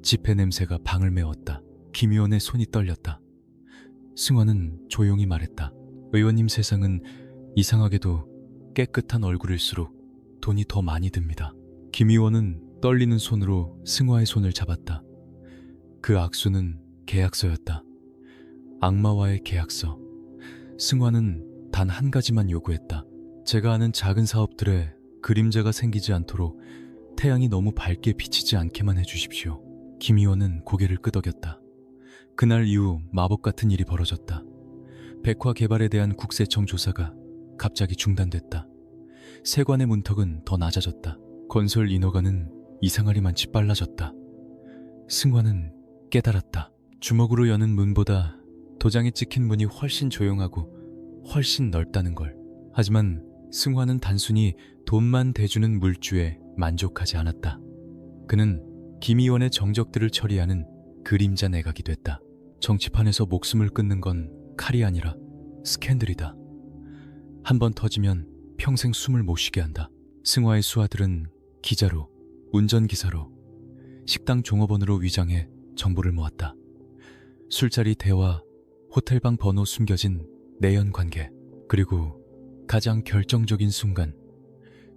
지폐 냄새가 방을 메웠다. 김 의원의 손이 떨렸다. 승화는 조용히 말했다. 의원님, 세상은 이상하게도 깨끗한 얼굴일수록 돈이 더 많이 듭니다. 김 의원은 떨리는 손으로 승화의 손을 잡았다. 그 악수는 계약서였다. 악마와의 계약서. 승화는 단 한 가지만 요구했다. 제가 아는 작은 사업들에 그림자가 생기지 않도록 태양이 너무 밝게 비치지 않게만 해주십시오. 김 의원은 고개를 끄덕였다. 그날 이후 마법 같은 일이 벌어졌다. 백화 개발에 대한 국세청 조사가 갑자기 중단됐다. 세관의 문턱은 더 낮아졌다. 건설 인허가는 이상하리만치 빨라졌다. 승화는 깨달았다. 주먹으로 여는 문보다 도장에 찍힌 문이 훨씬 조용하고 훨씬 넓다는 걸. 하지만 승화는 단순히 돈만 대주는 물주에 만족하지 않았다. 그는 김 의원의 정적들을 처리하는 그림자 내각이 됐다. 정치판에서 목숨을 끊는 건 칼이 아니라 스캔들이다. 한 번 터지면 평생 숨을 못 쉬게 한다. 승화의 수하들은 기자로, 운전기사로, 식당 종업원으로 위장해 정보를 모았다. 술자리 대화, 호텔방 번호 숨겨진 내연 관계, 그리고 가장 결정적인 순간,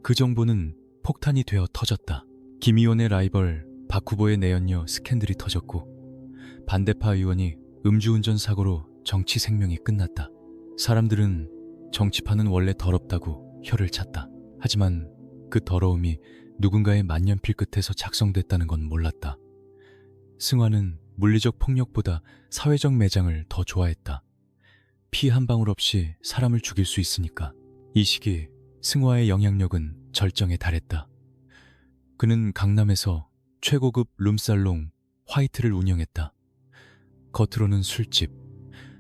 그 정보는 폭탄이 되어 터졌다. 김 의원의 라이벌 박 후보의 내연녀 스캔들이 터졌고, 반대파 의원이 음주운전 사고로 정치 생명이 끝났다. 사람들은 정치판은 원래 더럽다고 혀를 찼다. 하지만 그 더러움이 누군가의 만년필 끝에서 작성됐다는 건 몰랐다. 승화는 물리적 폭력보다 사회적 매장을 더 좋아했다. 피 한 방울 없이 사람을 죽일 수 있으니까. 이 시기 승화의 영향력은 절정에 달했다. 그는 강남에서 최고급 룸살롱 화이트를 운영했다. 겉으로는 술집,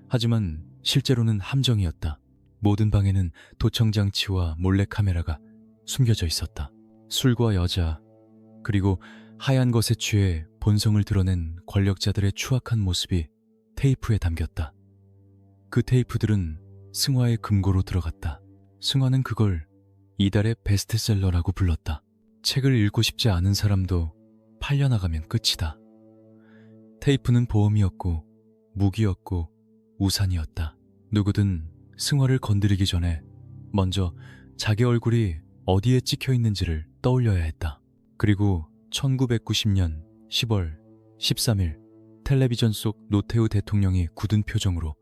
하지만 실제로는 함정이었다. 모든 방에는 도청장치와 몰래카메라가 숨겨져 있었다. 술과 여자, 그리고 하얀 것에 취해 본성을 드러낸 권력자들의 추악한 모습이 테이프에 담겼다. 그 테이프들은 승화의 금고로 들어갔다. 승화는 그걸 이달의 베스트셀러라고 불렀다. 책을 읽고 싶지 않은 사람도 팔려나가면 끝이다. 테이프는 보험이었고 무기였고 우산이었다. 누구든 승화를 건드리기 전에 먼저 자기 얼굴이 어디에 찍혀 있는지를 떠올려야 했다. 그리고 1990년 10월 13일 텔레비전 속 노태우 대통령이 굳은 표정으로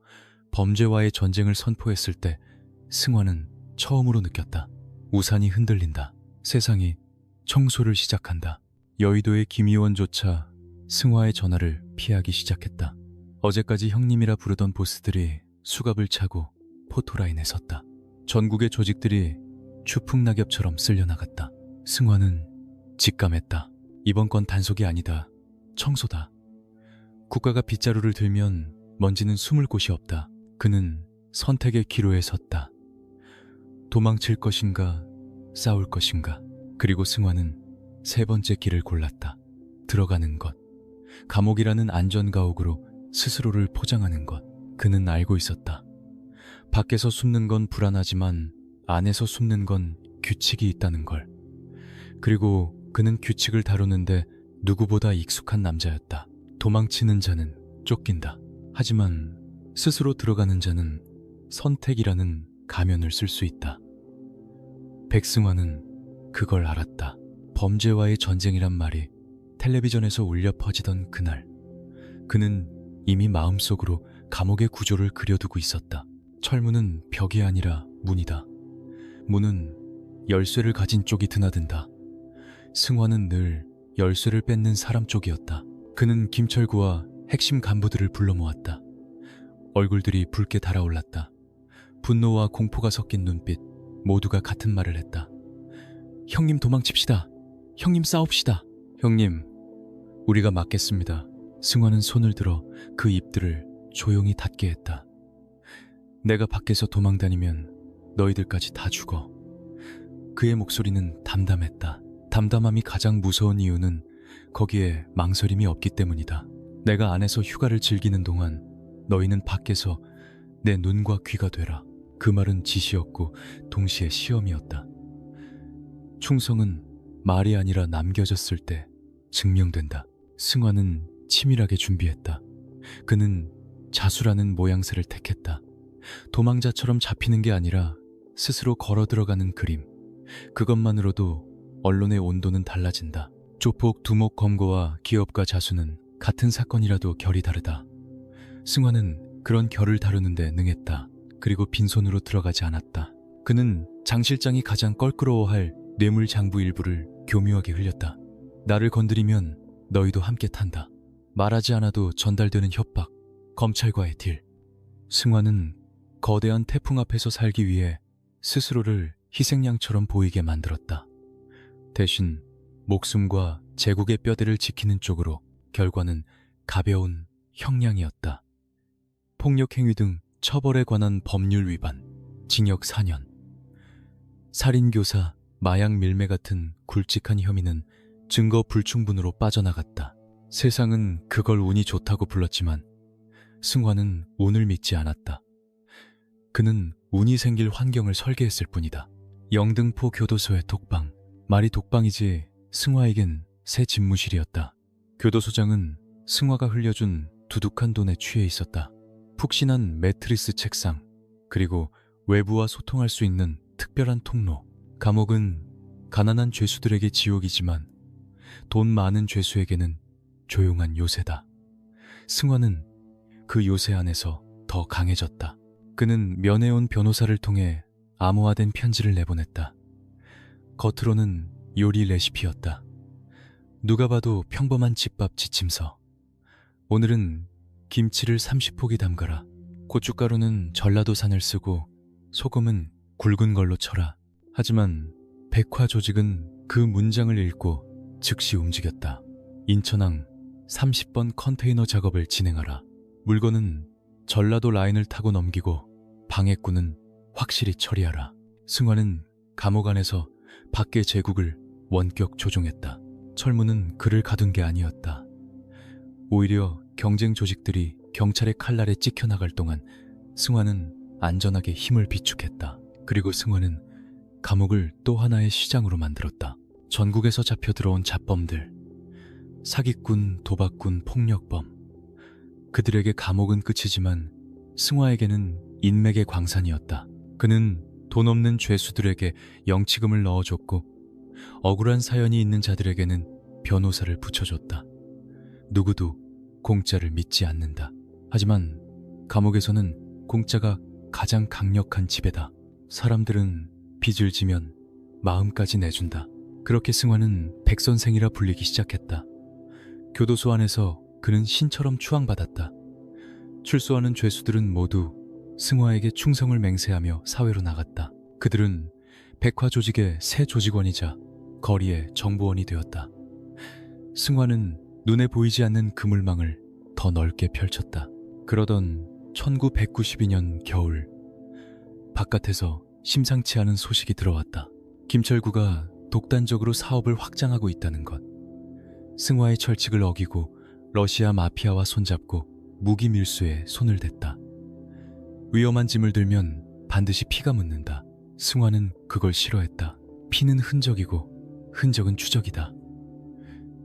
범죄와의 전쟁을 선포했을 때 승화는 처음으로 느꼈다. 우산이 흔들린다. 세상이 청소를 시작한다. 여의도의 김 의원조차 승화의 전화를 피하기 시작했다. 어제까지 형님이라 부르던 보스들이 수갑을 차고 포토라인에 섰다. 전국의 조직들이 추풍낙엽처럼 쓸려나갔다. 승화는 직감했다. 이번 건 단속이 아니다. 청소다. 국가가 빗자루를 들면 먼지는 숨을 곳이 없다. 그는 선택의 기로에 섰다. 도망칠 것인가, 싸울 것인가. 그리고 승화는 세 번째 길을 골랐다. 들어가는 것. 감옥이라는 안전가옥으로 스스로를 포장하는 것. 그는 알고 있었다. 밖에서 숨는 건 불안하지만 안에서 숨는 건 규칙이 있다는 걸. 그리고 그는 규칙을 다루는데 누구보다 익숙한 남자였다. 도망치는 자는 쫓긴다. 하지만 스스로 들어가는 자는 선택이라는 가면을 쓸 수 있다. 백승화는 그걸 알았다. 범죄와의 전쟁이란 말이 텔레비전에서 울려 퍼지던 그날, 그는 이미 마음속으로 감옥의 구조를 그려두고 있었다. 철문은 벽이 아니라 문이다. 문은 열쇠를 가진 쪽이 드나든다. 승화는 늘 열쇠를 뺏는 사람 쪽이었다. 그는 김철구와 핵심 간부들을 불러 모았다. 얼굴들이 붉게 달아올랐다. 분노와 공포가 섞인 눈빛, 모두가 같은 말을 했다. 형님 도망칩시다. 형님 싸웁시다. 형님, 우리가 막겠습니다. 승화는 손을 들어 그 입들을 조용히 닫게 했다. 내가 밖에서 도망다니면 너희들까지 다 죽어. 그의 목소리는 담담했다. 담담함이 가장 무서운 이유는 거기에 망설임이 없기 때문이다. 내가 안에서 휴가를 즐기는 동안 너희는 밖에서 내 눈과 귀가 되라. 그 말은 지시였고 동시에 시험이었다. 충성은 말이 아니라 남겨졌을 때 증명된다. 승화는 치밀하게 준비했다. 그는 자수라는 모양새를 택했다. 도망자처럼 잡히는 게 아니라 스스로 걸어 들어가는 그림. 그것만으로도 언론의 온도는 달라진다. 조폭 두목 검거와 기업가 자수는 같은 사건이라도 결이 다르다. 승화는 그런 결을 다루는데 능했다. 그리고 빈손으로 들어가지 않았다. 그는 장 실장이 가장 껄끄러워할 뇌물 장부 일부를 교묘하게 흘렸다. 나를 건드리면 너희도 함께 탄다. 말하지 않아도 전달되는 협박, 검찰과의 딜. 승환은 거대한 태풍 앞에서 살기 위해 스스로를 희생양처럼 보이게 만들었다. 대신 목숨과 제국의 뼈대를 지키는 쪽으로 결과는 가벼운 형량이었다. 폭력행위 등 처벌에 관한 법률 위반, 징역 4년. 살인교사, 마약 밀매 같은 굵직한 혐의는 증거 불충분으로 빠져나갔다. 세상은 그걸 운이 좋다고 불렀지만 승환은 운을 믿지 않았다. 그는 운이 생길 환경을 설계했을 뿐이다. 영등포 교도소의 독방. 말이 독방이지 승화에겐 새 집무실이었다. 교도소장은 승화가 흘려준 두둑한 돈에 취해 있었다. 푹신한 매트리스 책상, 그리고 외부와 소통할 수 있는 특별한 통로. 감옥은 가난한 죄수들에게 지옥이지만 돈 많은 죄수에게는 조용한 요새다. 승화는 그 요새 안에서 더 강해졌다. 그는 면회온 변호사를 통해 암호화된 편지를 내보냈다. 겉으로는 요리 레시피였다. 누가 봐도 평범한 집밥 지침서. 오늘은 김치를 30포기 담가라. 고춧가루는 전라도산을 쓰고 소금은 굵은 걸로 쳐라. 하지만 백화 조직은 그 문장을 읽고 즉시 움직였다. 인천항 30번 컨테이너 작업을 진행하라. 물건은 전라도 라인을 타고 넘기고 방해꾼은 확실히 처리하라. 승환은 감옥 안에서 밖의 제국을 원격 조종했다. 철무는 그를 가둔 게 아니었다. 오히려 경쟁 조직들이 경찰의 칼날에 찍혀나갈 동안 승환은 안전하게 힘을 비축했다. 그리고 승환은 감옥을 또 하나의 시장으로 만들었다. 전국에서 잡혀 들어온 잡범들, 사기꾼, 도박꾼, 폭력범. 그들에게 감옥은 끝이지만 승화에게는 인맥의 광산이었다. 그는 돈 없는 죄수들에게 영치금을 넣어줬고 억울한 사연이 있는 자들에게는 변호사를 붙여줬다. 누구도 공짜를 믿지 않는다. 하지만 감옥에서는 공짜가 가장 강력한 지배다. 사람들은 빚을 지면 마음까지 내준다. 그렇게 승환은 백선생이라 불리기 시작했다. 교도소 안에서 그는 신처럼 추앙받았다. 출소하는 죄수들은 모두 승화에게 충성을 맹세하며 사회로 나갔다. 그들은 백화 조직의 새 조직원이자 거리의 정보원이 되었다. 승화는 눈에 보이지 않는 그물망을 더 넓게 펼쳤다. 그러던 1992년 겨울, 바깥에서 심상치 않은 소식이 들어왔다. 김철구가 독단적으로 사업을 확장하고 있다는 것. 승화의 철칙을 어기고 러시아 마피아와 손잡고 무기 밀수에 손을 댔다. 위험한 짐을 들면 반드시 피가 묻는다. 승화는 그걸 싫어했다. 피는 흔적이고 흔적은 추적이다.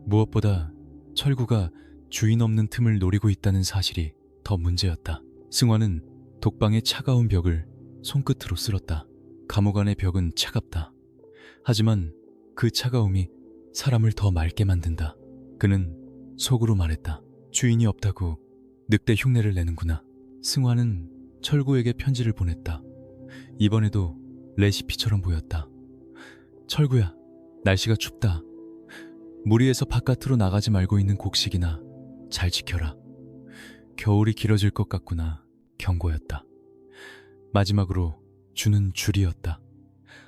무엇보다 철구가 주인 없는 틈을 노리고 있다는 사실이 더 문제였다. 승화는 독방의 차가운 벽을 손끝으로 쓸었다. 감옥 안의 벽은 차갑다. 하지만 그 차가움이 사람을 더 맑게 만든다. 그는 속으로 말했다. 주인이 없다고 늑대 흉내를 내는구나. 승화는 철구에게 편지를 보냈다. 이번에도 레시피처럼 보였다. 철구야, 날씨가 춥다. 무리해서 바깥으로 나가지 말고 있는 곡식이나 잘 지켜라. 겨울이 길어질 것 같구나. 경고였다. 마지막으로 주는 줄이었다.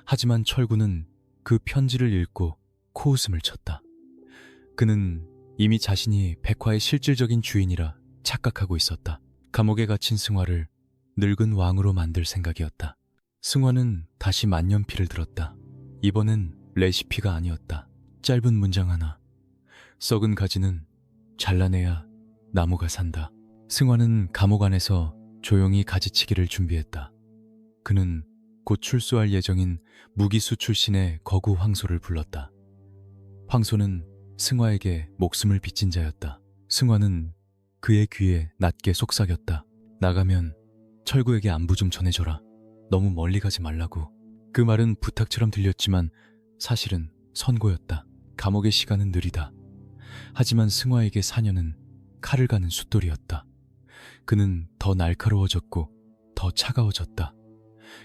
하지만 철구는 그 편지를 읽고 코웃음을 쳤다. 그는 이미 자신이 백화의 실질적인 주인이라 착각하고 있었다. 감옥에 갇힌 승화를 늙은 왕으로 만들 생각이었다. 승화는 다시 만년필을 들었다. 이번엔 레시피가 아니었다. 짧은 문장 하나. 썩은 가지는 잘라내야 나무가 산다. 승화는 감옥 안에서 조용히 가지치기를 준비했다. 그는 곧 출소할 예정인 무기수 출신의 거구 황소를 불렀다. 황소는 승화에게 목숨을 빚진 자였다. 승화는 그의 귀에 낮게 속삭였다. 나가면 철구에게 안부 좀 전해줘라. 너무 멀리 가지 말라고. 그 말은 부탁처럼 들렸지만 사실은 선고였다. 감옥의 시간은 느리다. 하지만 승화에게 4년은 칼을 가는 숫돌이었다. 그는 더 날카로워졌고 더 더 차가워졌다.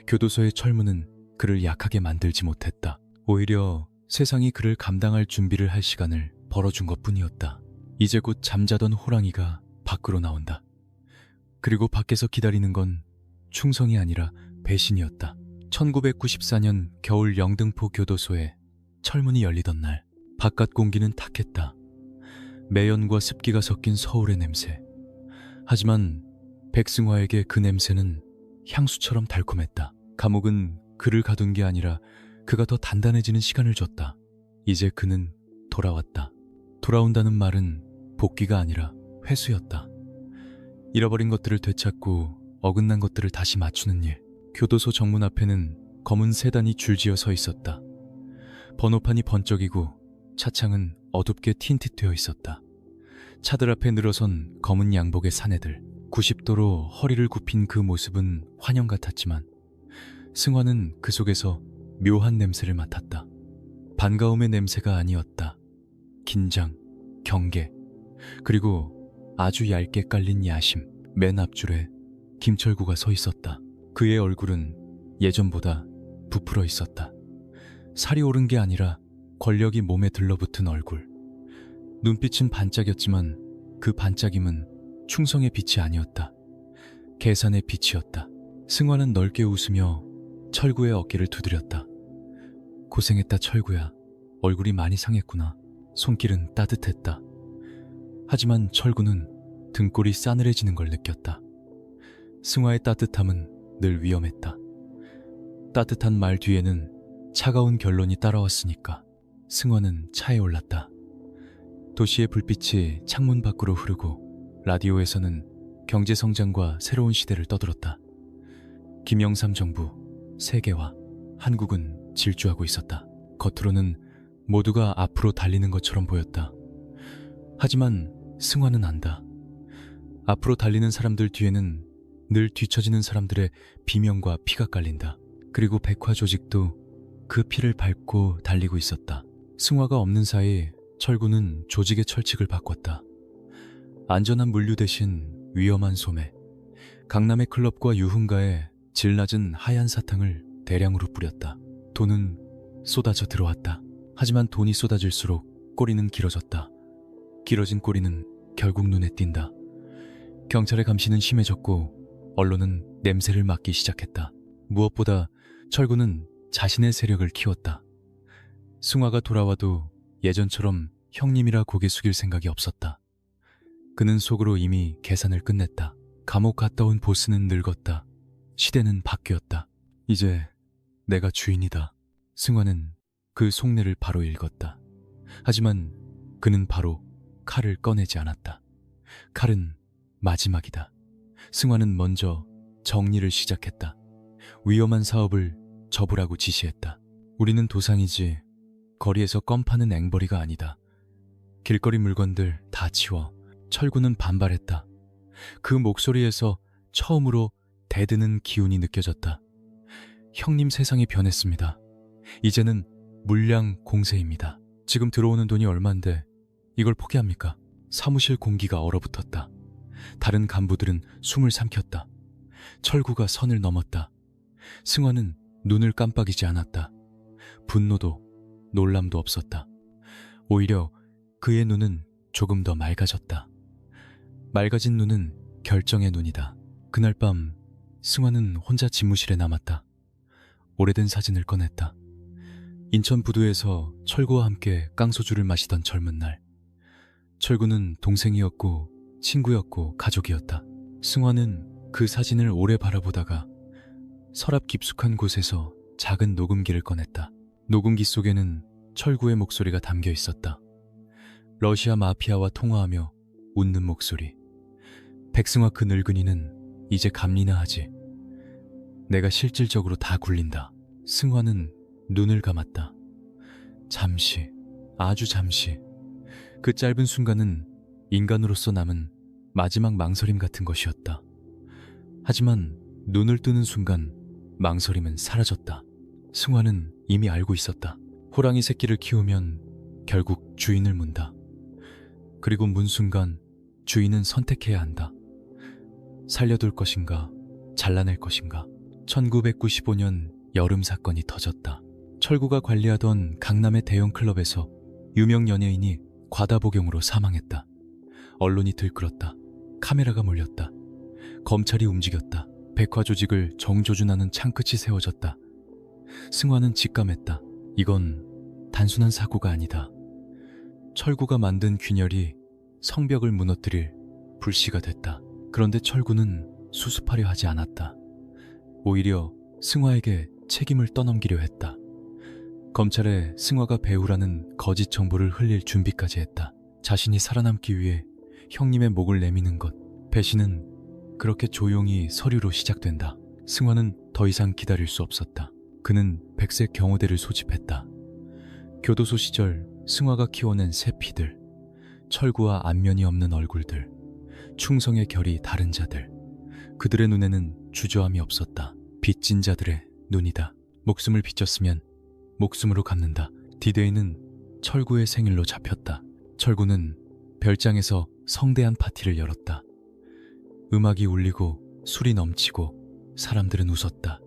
교도소의 철문은 그를 약하게 만들지 못했다. 오히려 세상이 그를 감당할 준비를 할 시간을 벌어준 것뿐이었다. 이제 곧 잠자던 호랑이가 밖으로 나온다. 그리고 밖에서 기다리는 건 충성이 아니라 배신이었다. 1994년 겨울 영등포 교도소에 철문이 열리던 날, 바깥 공기는 탁했다. 매연과 습기가 섞인 서울의 냄새. 하지만 백승화에게 그 냄새는 향수처럼 달콤했다. 감옥은 그를 가둔 게 아니라 그가 더 단단해지는 시간을 줬다. 이제 그는 돌아왔다. 돌아온다는 말은 복귀가 아니라 회수였다. 잃어버린 것들을 되찾고 어긋난 것들을 다시 맞추는 일. 교도소 정문 앞에는 검은 세단이 줄지어 서 있었다. 번호판이 번쩍이고 차창은 어둡게 틴트되어 있었다. 차들 앞에 늘어선 검은 양복의 사내들. 90도로 허리를 굽힌 그 모습은 환영 같았지만 승화는 그 속에서 묘한 냄새를 맡았다. 반가움의 냄새가 아니었다. 긴장, 경계, 그리고 아주 얇게 깔린 야심. 맨 앞줄에 김철구가 서 있었다. 그의 얼굴은 예전보다 부풀어 있었다. 살이 오른 게 아니라 권력이 몸에 들러붙은 얼굴. 눈빛은 반짝였지만 그 반짝임은 충성의 빛이 아니었다. 계산의 빛이었다. 승화는 넓게 웃으며 철구의 어깨를 두드렸다. 고생했다 철구야. 얼굴이 많이 상했구나. 손길은 따뜻했다. 하지만 철구는 등골이 싸늘해지는 걸 느꼈다. 승화의 따뜻함은 늘 위험했다. 따뜻한 말 뒤에는 차가운 결론이 따라왔으니까. 승화는 차에 올랐다. 도시의 불빛이 창문 밖으로 흐르고 라디오에서는 경제성장과 새로운 시대를 떠들었다. 김영삼 정부, 세계화, 한국은 질주하고 있었다. 겉으로는 모두가 앞으로 달리는 것처럼 보였다. 하지만 승화는 안다. 앞으로 달리는 사람들 뒤에는 늘 뒤처지는 사람들의 비명과 피가 깔린다. 그리고 백화 조직도 그 피를 밟고 달리고 있었다. 승화가 없는 사이 철구는 조직의 철칙을 바꿨다. 안전한 물류 대신 위험한 소매. 강남의 클럽과 유흥가에 질 낮은 하얀 사탕을 대량으로 뿌렸다. 돈은 쏟아져 들어왔다. 하지만 돈이 쏟아질수록 꼬리는 길어졌다. 길어진 꼬리는 결국 눈에 띈다. 경찰의 감시는 심해졌고 언론은 냄새를 맡기 시작했다. 무엇보다 철구는 자신의 세력을 키웠다. 승화가 돌아와도 예전처럼 형님이라 고개 숙일 생각이 없었다. 그는 속으로 이미 계산을 끝냈다. 감옥 갔다 온 보스는 늙었다. 시대는 바뀌었다. 이제 내가 주인이다. 승화는 그 속내를 바로 읽었다. 하지만 그는 바로 칼을 꺼내지 않았다. 칼은 마지막이다. 승화는 먼저 정리를 시작했다. 위험한 사업을 접으라고 지시했다. 우리는 도상이지 거리에서 껌 파는 앵벌이가 아니다. 길거리 물건들 다 치워. 철구는 반발했다. 그 목소리에서 처음으로 대드는 기운이 느껴졌다. 형님 세상이 변했습니다. 이제는 물량 공세입니다. 지금 들어오는 돈이 얼만데 이걸 포기합니까? 사무실 공기가 얼어붙었다. 다른 간부들은 숨을 삼켰다. 철구가 선을 넘었다. 승화는 눈을 깜빡이지 않았다. 분노도 놀람도 없었다. 오히려 그의 눈은 조금 더 맑아졌다. 맑아진 눈은 결정의 눈이다. 그날 밤 승화는 혼자 집무실에 남았다. 오래된 사진을 꺼냈다. 인천 부두에서 철구와 함께 깡소주를 마시던 젊은 날. 철구는 동생이었고 친구였고 가족이었다. 승화는 그 사진을 오래 바라보다가 서랍 깊숙한 곳에서 작은 녹음기를 꺼냈다. 녹음기 속에는 철구의 목소리가 담겨 있었다. 러시아 마피아와 통화하며 웃는 목소리. 백승화 그 늙은이는 이제 감리나 하지. 내가 실질적으로 다 굴린다. 승화는 눈을 감았다. 잠시, 아주 잠시. 그 짧은 순간은 인간으로서 남은 마지막 망설임 같은 것이었다. 하지만 눈을 뜨는 순간 망설임은 사라졌다. 승화는 이미 알고 있었다. 호랑이 새끼를 키우면 결국 주인을 문다. 그리고 문 순간 주인은 선택해야 한다. 살려둘 것인가, 잘라낼 것인가. 1995년 여름 사건이 터졌다. 철구가 관리하던 강남의 대형 클럽에서 유명 연예인이 과다복용으로 사망했다. 언론이 들끓었다. 카메라가 몰렸다. 검찰이 움직였다. 백화 조직을 정조준하는 창끝이 세워졌다. 승화는 직감했다. 이건 단순한 사고가 아니다. 철구가 만든 균열이 성벽을 무너뜨릴 불씨가 됐다. 그런데 철구는 수습하려 하지 않았다. 오히려 승화에게 책임을 떠넘기려 했다. 검찰에 승화가 배우라는 거짓 정보를 흘릴 준비까지 했다. 자신이 살아남기 위해 형님의 목을 내미는 것. 배신은 그렇게 조용히 서류로 시작된다. 승화는 더 이상 기다릴 수 없었다. 그는 백색 경호대를 소집했다. 교도소 시절 승화가 키워낸 새 피들, 철구와 안면이 없는 얼굴들, 충성의 결이 다른 자들. 그들의 눈에는 주저함이 없었다. 빚진 자들의 눈이다. 목숨을 빚졌으면 목숨으로 갚는다. 디데이는 철구의 생일로 잡혔다. 철구는 별장에서 성대한 파티를 열었다. 음악이 울리고 술이 넘치고 사람들은 웃었다.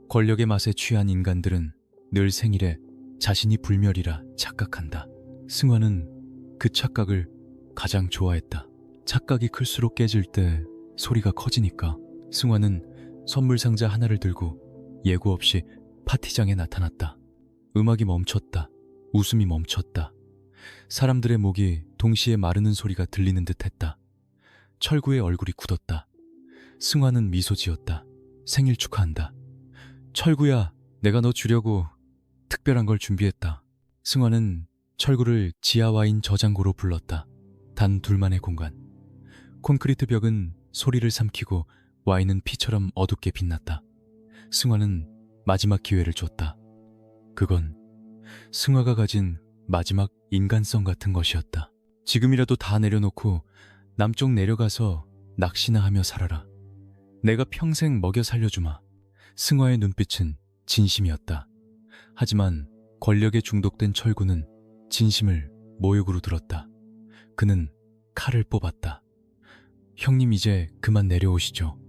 권력의 맛에 취한 인간들은 늘 생일에 자신이 불멸이라 착각한다. 승화는 그 착각을 가장 좋아했다. 착각이 클수록 깨질 때 소리가 커지니까. 승화는 선물 상자 하나를 들고 예고 없이 파티장에 나타났다. 음악이 멈췄다. 웃음이 멈췄다. 사람들의 목이 동시에 마르는 소리가 들리는 듯 했다. 철구의 얼굴이 굳었다. 승화는 미소 지었다. 생일 축하한다. 철구야, 내가 너 주려고 특별한 걸 준비했다. 승화는 철구를 지하와인 저장고로 불렀다. 단 둘만의 공간. 콘크리트 벽은 소리를 삼키고 와인은 피처럼 어둡게 빛났다. 승화는 마지막 기회를 줬다. 그건 승화가 가진 마지막 인간성 같은 것이었다. 지금이라도 다 내려놓고 남쪽 내려가서 낚시나 하며 살아라. 내가 평생 먹여 살려주마. 승화의 눈빛은 진심이었다. 하지만 권력에 중독된 철구는 진심을 모욕으로 들었다. 그는 칼을 뽑았다. 형님, 이제 그만 내려오시죠.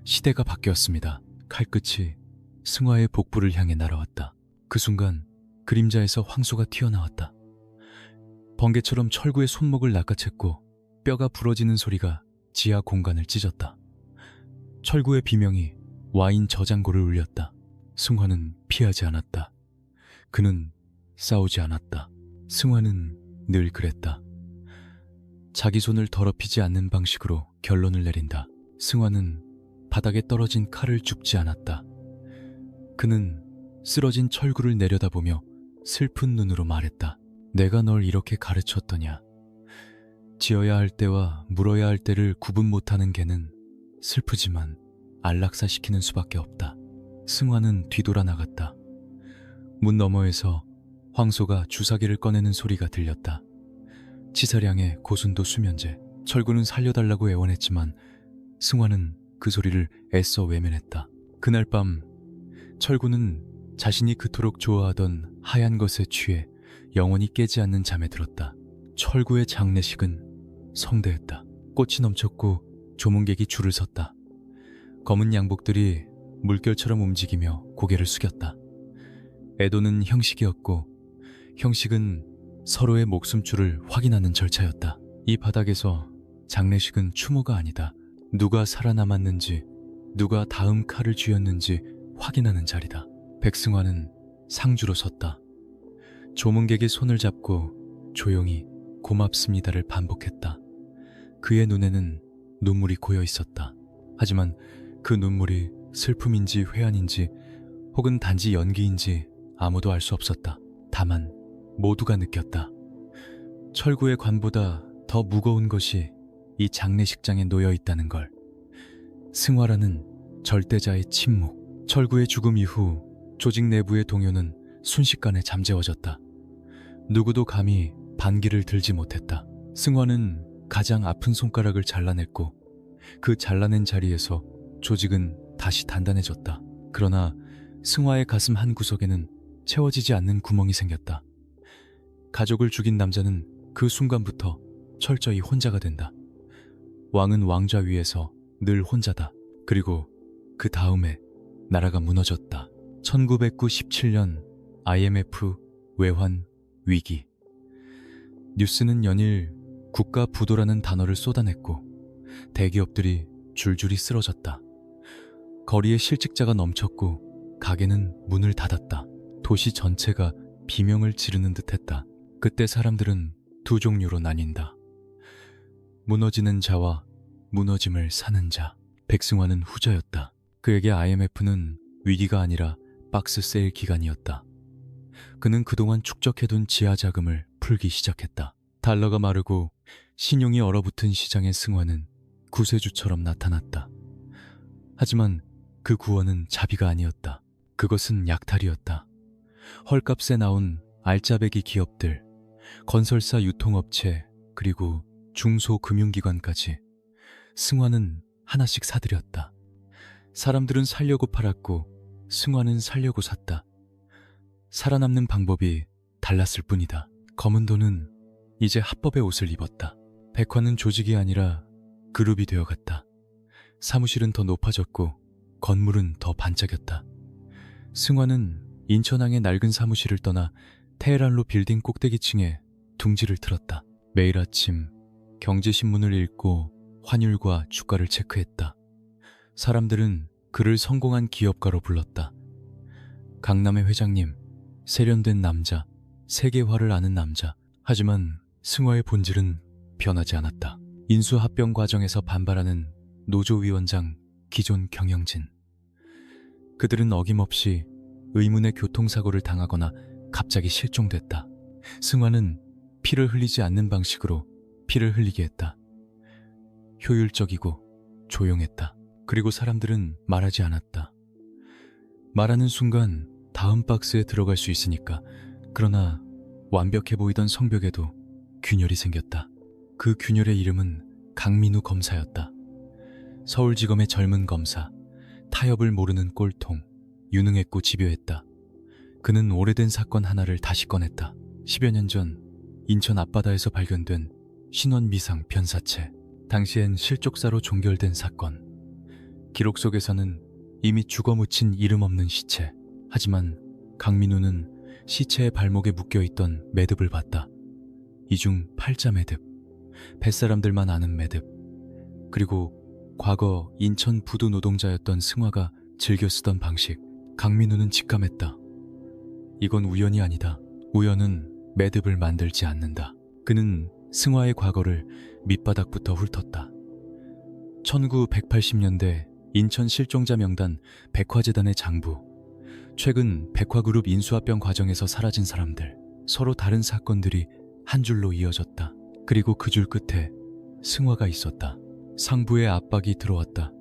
시대가 바뀌었습니다. 칼끝이 승화의 복부를 향해 날아왔다. 그 순간 그림자에서 황소가 튀어나왔다. 번개처럼 철구의 손목을 낚아챘고 뼈가 부러지는 소리가 지하 공간을 찢었다. 철구의 비명이 와인 저장고를 울렸다. 승화는 피하지 않았다. 그는 싸우지 않았다. 승화는 늘 그랬다. 자기 손을 더럽히지 않는 방식으로 결론을 내린다. 승화는 바닥에 떨어진 칼을 줍지 않았다. 그는 쓰러진 철구를 내려다보며 슬픈 눈으로 말했다. 내가 널 이렇게 가르쳤더냐. 지어야 할 때와 물어야 할 때를 구분 못하는 개는 슬프지만 안락사시키는 수밖에 없다. 승화는 뒤돌아 나갔다. 문 너머에서 황소가 주사기를 꺼내는 소리가 들렸다. 치사량의 고순도 수면제. 철구는 살려달라고 애원했지만 승화는 그 소리를 애써 외면했다. 그날 밤 철구는 자신이 그토록 좋아하던 하얀 것에 취해 영원히 깨지 않는 잠에 들었다. 철구의 장례식은 성대했다. 꽃이 넘쳤고 조문객이 줄을 섰다. 검은 양복들이 물결처럼 움직이며 고개를 숙였다. 애도는 형식이었고 형식은 서로의 목숨줄을 확인하는 절차였다. 이 바닥에서 장례식은 추모가 아니다. 누가 살아남았는지, 누가 다음 칼을 쥐었는지 확인하는 자리다. 백승화는 상주로 섰다. 조문객이 손을 잡고 조용히 고맙습니다를 반복했다. 그의 눈에는 눈물이 고여 있었다. 하지만 그 눈물이 슬픔인지 회한인지 혹은 단지 연기인지 아무도 알 수 없었다. 다만 모두가 느꼈다. 철구의 관보다 더 무거운 것이 이 장례식장에 놓여 있다는 걸. 승화라는 절대자의 침묵. 철구의 죽음 이후 조직 내부의 동요는 순식간에 잠재워졌다. 누구도 감히 반기를 들지 못했다. 승화는 가장 아픈 손가락을 잘라냈고 그 잘라낸 자리에서 조직은 다시 단단해졌다. 그러나 승화의 가슴 한 구석에는 채워지지 않는 구멍이 생겼다. 가족을 죽인 남자는 그 순간부터 철저히 혼자가 된다. 왕은 왕좌 위에서 늘 혼자다. 그리고 그 다음에 나라가 무너졌다. 1997년 IMF 외환 위기. 뉴스는 연일 국가 부도라는 단어를 쏟아냈고 대기업들이 줄줄이 쓰러졌다. 거리에 실직자가 넘쳤고 가게는 문을 닫았다. 도시 전체가 비명을 지르는 듯했다. 그때 사람들은 두 종류로 나뉜다. 무너지는 자와 무너짐을 사는 자. 백승환은 후자였다. 그에게 IMF는 위기가 아니라 박스 세일 기간이었다. 그는 그동안 축적해둔 지하 자금을 풀기 시작했다. 달러가 마르고 신용이 얼어붙은 시장의 승환은 구세주처럼 나타났다. 하지만 그 구원은 자비가 아니었다. 그것은 약탈이었다. 헐값에 나온 알짜배기 기업들, 건설사 유통업체, 그리고 중소금융기관까지 승환은 하나씩 사들였다. 사람들은 살려고 팔았고 승환은 살려고 샀다. 살아남는 방법이 달랐을 뿐이다. 검은 돈은 이제 합법의 옷을 입었다. 백화는 조직이 아니라 그룹이 되어갔다. 사무실은 더 높아졌고 건물은 더 반짝였다. 승환은 인천항의 낡은 사무실을 떠나 테헤란로 빌딩 꼭대기층에 둥지를 틀었다. 매일 아침 경제신문을 읽고 환율과 주가를 체크했다. 사람들은 그를 성공한 기업가로 불렀다. 강남의 회장님, 세련된 남자, 세계화를 아는 남자. 하지만 승화의 본질은 변하지 않았다. 인수합병 과정에서 반발하는 노조위원장, 기존 경영진. 그들은 어김없이 의문의 교통사고를 당하거나 갑자기 실종됐다. 승화는 피를 흘리지 않는 방식으로 피를 흘리게 했다. 효율적이고 조용했다. 그리고 사람들은 말하지 않았다. 말하는 순간 다음 박스에 들어갈 수 있으니까. 그러나 완벽해 보이던 성벽에도 균열이 생겼다. 그 균열의 이름은 강민우 검사였다. 서울지검의 젊은 검사, 타협을 모르는 꼴통, 유능했고 집요했다. 그는 오래된 사건 하나를 다시 꺼냈다. 10여 년 전 인천 앞바다에서 발견된 신원미상 변사체. 당시엔 실족사로 종결된 사건. 기록 속에서는 이미 죽어묻힌 이름 없는 시체. 하지만 강민우는 시체의 발목에 묶여있던 매듭을 봤다. 이중 팔자 매듭, 뱃사람들만 아는 매듭. 그리고 과거 인천 부두 노동자였던 승화가 즐겨 쓰던 방식. 강민우는 직감했다. 이건 우연이 아니다. 우연은 매듭을 만들지 않는다. 그는 승화의 과거를 밑바닥부터 훑었다. 1980년대 인천 실종자 명단 백화재단의 장부, 최근 백화그룹 인수합병 과정에서 사라진 사람들, 서로 다른 사건들이 한 줄로 이어졌다. 그리고 그 줄 끝에 승화가 있었다. 상부의 압박이 들어왔다.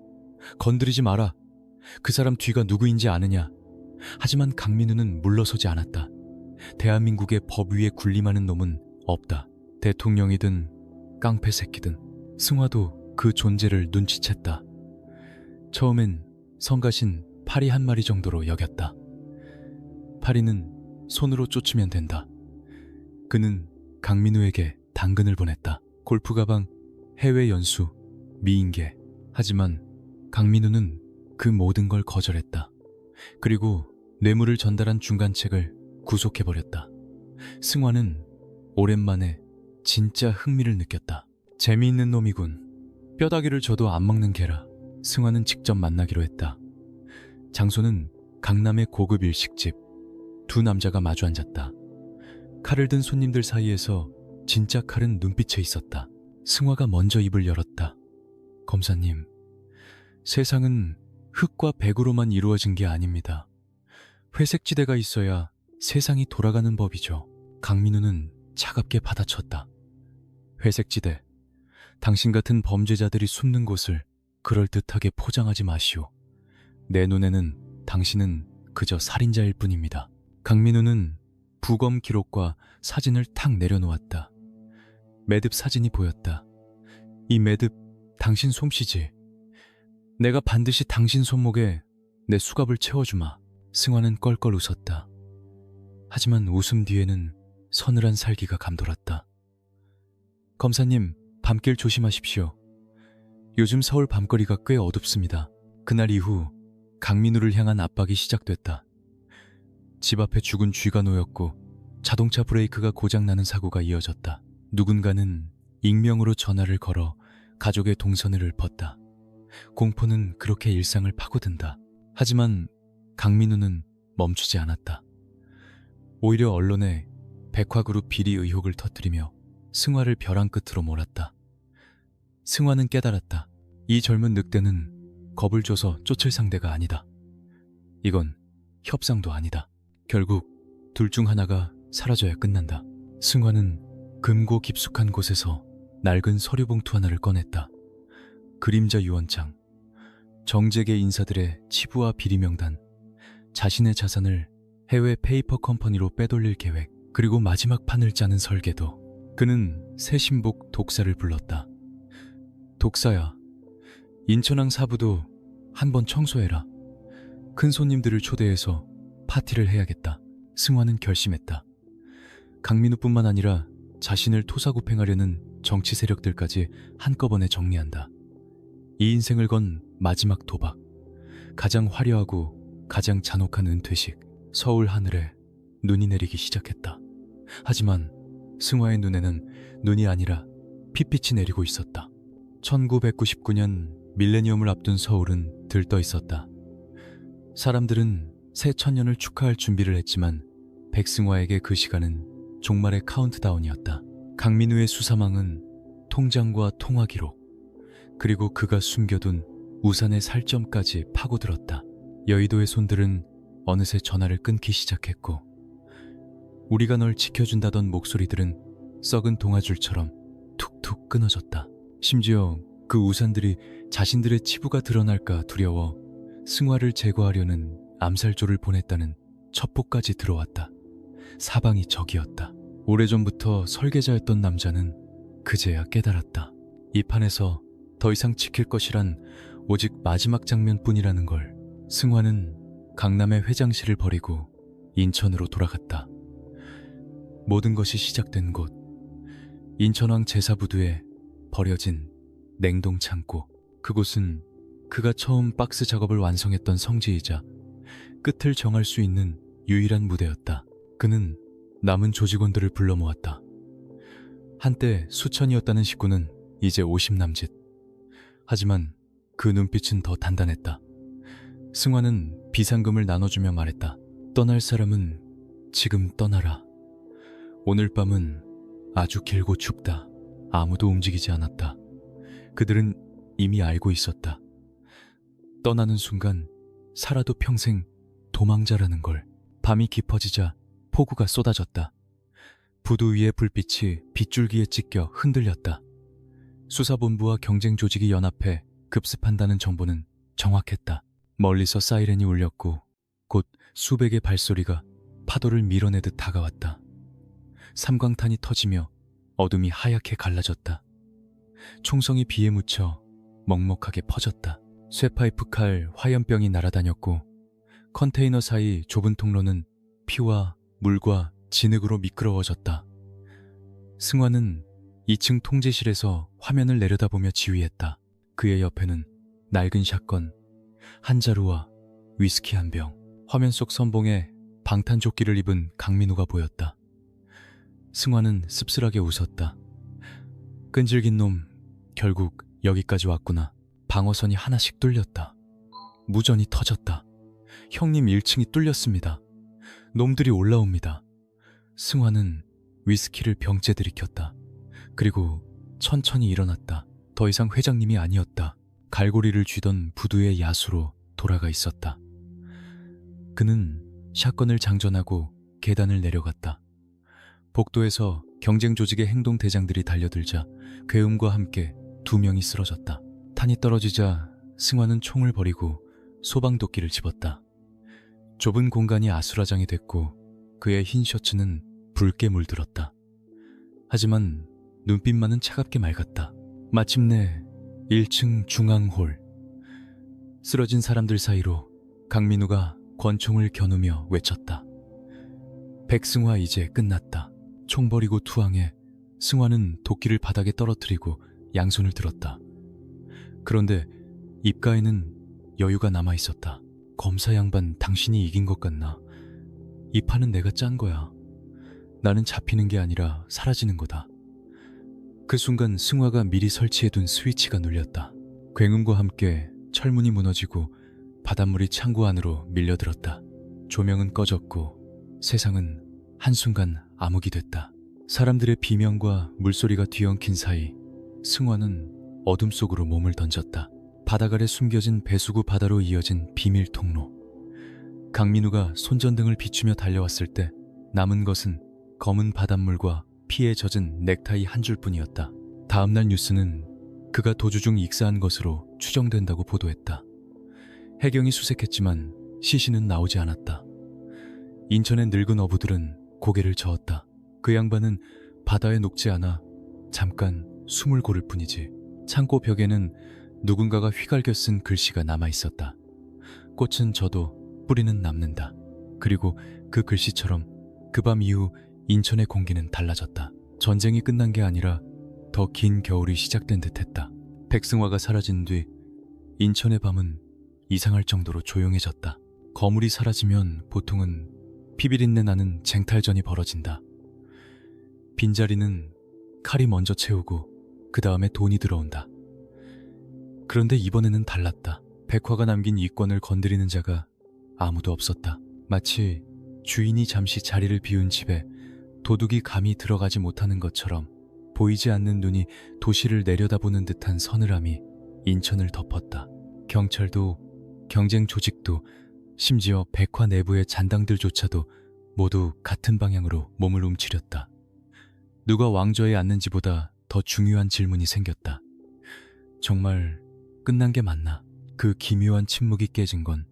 건드리지 마라. 그 사람 뒤가 누구인지 아느냐. 하지만 강민우는 물러서지 않았다. 대한민국의 법 위에 군림하는 놈은 없다. 대통령이든 깡패 새끼든. 승화도 그 존재를 눈치챘다. 처음엔 성가신 파리 한 마리 정도로 여겼다. 파리는 손으로 쫓으면 된다. 그는 강민우에게 당근을 보냈다. 골프 가방, 해외 연수, 미인계. 하지만 강민우는 그 모든 걸 거절했다. 그리고 뇌물을 전달한 중간책을 구속해버렸다. 승화는 오랜만에 진짜 흥미를 느꼈다. 재미있는 놈이군. 뼈다귀를 줘도 안 먹는 개라. 승화는 직접 만나기로 했다. 장소는 강남의 고급 일식집. 두 남자가 마주 앉았다. 칼을 든 손님들 사이에서 진짜 칼은 눈빛에 있었다. 승화가 먼저 입을 열었다. 검사님, 세상은 흙과 백으로만 이루어진 게 아닙니다. 회색지대가 있어야 세상이 돌아가는 법이죠. 강민우는 차갑게 받아쳤다. 회색지대, 당신 같은 범죄자들이 숨는 곳을 그럴듯하게 포장하지 마시오. 내 눈에는 당신은 그저 살인자일 뿐입니다. 강민우는 부검 기록과 사진을 탁 내려놓았다. 매듭 사진이 보였다. 이 매듭 당신 솜씨지. 내가 반드시 당신 손목에 내 수갑을 채워주마. 승화는 껄껄 웃었다. 하지만 웃음 뒤에는 서늘한 살기가 감돌았다. 검사님, 밤길 조심하십시오. 요즘 서울 밤거리가 꽤 어둡습니다. 그날 이후 강민우를 향한 압박이 시작됐다. 집 앞에 죽은 쥐가 놓였고 자동차 브레이크가 고장나는 사고가 이어졌다. 누군가는 익명으로 전화를 걸어 가족의 동선을 읊었다. 공포는 그렇게 일상을 파고든다. 하지만 강민우는 멈추지 않았다. 오히려 언론에 백화그룹 비리 의혹을 터뜨리며 승화를 벼랑 끝으로 몰았다. 승화는 깨달았다. 이 젊은 늑대는 겁을 줘서 쫓을 상대가 아니다. 이건 협상도 아니다. 결국 둘 중 하나가 사라져야 끝난다. 승화는 금고 깊숙한 곳에서 낡은 서류 봉투 하나를 꺼냈다. 그림자 유언장, 정재계 인사들의 치부와 비리 명단, 자신의 자산을 해외 페이퍼 컴퍼니로 빼돌릴 계획, 그리고 마지막 판을 짜는 설계도. 그는 새 신복 독사를 불렀다. 독사야, 인천항 사부도 한번 청소해라. 큰 손님들을 초대해서 파티를 해야겠다. 승화는 결심했다. 강민우뿐만 아니라 자신을 토사구팽하려는 정치 세력들까지 한꺼번에 정리한다. 이 인생을 건 마지막 도박, 가장 화려하고 가장 잔혹한 은퇴식. 서울 하늘에 눈이 내리기 시작했다. 하지만 승화의 눈에는 눈이 아니라 핏빛이 내리고 있었다. 1999년 밀레니엄을 앞둔 서울은 들떠 있었다. 사람들은 새 천년을 축하할 준비를 했지만 백승화에게 그 시간은 종말의 카운트다운이었다. 강민우의 수사망은 통장과 통화 기록, 그리고 그가 숨겨둔 우산의 살점까지 파고들었다. 여의도의 손들은 어느새 전화를 끊기 시작했고, 우리가 널 지켜준다던 목소리들은 썩은 동아줄처럼 툭툭 끊어졌다. 심지어 그 우산들이 자신들의 치부가 드러날까 두려워 승화를 제거하려는 암살조를 보냈다는 첩보까지 들어왔다. 사방이 적이었다. 오래전부터 설계자였던 남자는 그제야 깨달았다. 이 판에서 더 이상 지킬 것이란 오직 마지막 장면뿐이라는 걸. 승화는 강남의 회장실을 버리고 인천으로 돌아갔다. 모든 것이 시작된 곳, 인천왕 제사부두에 버려진 냉동창고. 그곳은 그가 처음 박스 작업을 완성했던 성지이자 끝을 정할 수 있는 유일한 무대였다. 그는 남은 조직원들을 불러 모았다. 한때 수천이었다는 식구는 이제 50 남짓. 하지만 그 눈빛은 더 단단했다. 승화는 비상금을 나눠주며 말했다. 떠날 사람은 지금 떠나라. 오늘 밤은 아주 길고 춥다. 아무도 움직이지 않았다. 그들은 이미 알고 있었다. 떠나는 순간 살아도 평생 도망자라는 걸. 밤이 깊어지자 폭우가 쏟아졌다. 부두 위의 불빛이 빗줄기에 찢겨 흔들렸다. 수사본부와 경쟁조직이 연합해 급습한다는 정보는 정확했다. 멀리서 사이렌이 울렸고 곧 수백의 발소리가 파도를 밀어내듯 다가왔다. 삼광탄이 터지며 어둠이 하얗게 갈라졌다. 총성이 비에 묻혀 먹먹하게 퍼졌다. 쇠파이프 칼, 화염병이 날아다녔고 컨테이너 사이 좁은 통로는 피와 물과 진흙으로 미끄러워졌다. 승화는 2층 통제실에서 화면을 내려다보며 지휘했다. 그의 옆에는 낡은 샷건, 한 자루와 위스키 한 병, 화면 속 선봉에 방탄조끼를 입은 강민우가 보였다. 승화는 씁쓸하게 웃었다. 끈질긴 놈, 결국 여기까지 왔구나. 방어선이 하나씩 뚫렸다. 무전이 터졌다. 형님 1층이 뚫렸습니다. 놈들이 올라옵니다. 승화는 위스키를 병째 들이켰다. 그리고 천천히 일어났다. 더 이상 회장님이 아니었다. 갈고리를 쥐던 부두의 야수로 돌아가 있었다. 그는 샷건을 장전하고 계단을 내려갔다. 복도에서 경쟁 조직의 행동대장들이 달려들자 괴음과 함께 2명이 쓰러졌다. 탄이 떨어지자 승화는 총을 버리고 소방도끼를 집었다. 좁은 공간이 아수라장이 됐고 그의 흰 셔츠는 붉게 물들었다. 하지만 눈빛만은 차갑게 맑았다. 마침내 1층 중앙홀. 쓰러진 사람들 사이로 강민우가 권총을 겨누며 외쳤다. 백승화 이제 끝났다. 총 버리고 투항해 승화는 도끼를 바닥에 떨어뜨리고 양손을 들었다. 그런데 입가에는 여유가 남아 있었다. 검사 양반, 당신이 이긴 것 같나? 이 판은 내가 짠 거야. 나는 잡히는 게 아니라 사라지는 거다. 그 순간 승화가 미리 설치해둔 스위치가 눌렸다. 굉음과 함께 철문이 무너지고 바닷물이 창고 안으로 밀려들었다. 조명은 꺼졌고 세상은 한순간 암흑이 됐다. 사람들의 비명과 물소리가 뒤엉킨 사이 승화는 어둠 속으로 몸을 던졌다. 바닥 아래 숨겨진 배수구 바다로 이어진 비밀 통로. 강민우가 손전등을 비추며 달려왔을 때 남은 것은 검은 바닷물과 피에 젖은 넥타이 한 줄뿐이었다. 다음날 뉴스는 그가 도주 중 익사한 것으로 추정된다고 보도했다. 해경이 수색했지만 시신은 나오지 않았다. 인천의 늙은 어부들은 고개를 저었다. 그 양반은 바다에 녹지 않아 잠깐 숨을 고를 뿐이지. 창고 벽에는 누군가가 휘갈겨 쓴 글씨가 남아 있었다. 꽃은 져도 뿌리는 남는다. 그리고 그 글씨처럼 그 밤 이후 인천의 공기는 달라졌다. 전쟁이 끝난 게 아니라 더 긴 겨울이 시작된 듯했다. 백승화가 사라진 뒤 인천의 밤은 이상할 정도로 조용해졌다. 거물이 사라지면 보통은 피비린내 나는 쟁탈전이 벌어진다. 빈자리는 칼이 먼저 채우고 그 다음에 돈이 들어온다. 그런데 이번에는 달랐다. 백화가 남긴 이권을 건드리는 자가 아무도 없었다. 마치 주인이 잠시 자리를 비운 집에 도둑이 감히 들어가지 못하는 것처럼 보이지 않는 눈이 도시를 내려다보는 듯한 서늘함이 인천을 덮었다. 경찰도 경쟁 조직도 심지어 백화 내부의 잔당들조차도 모두 같은 방향으로 몸을 움츠렸다. 누가 왕좌에 앉는지보다 더 중요한 질문이 생겼다. 정말 끝난 게 맞나? 그 기묘한 침묵이 깨진 건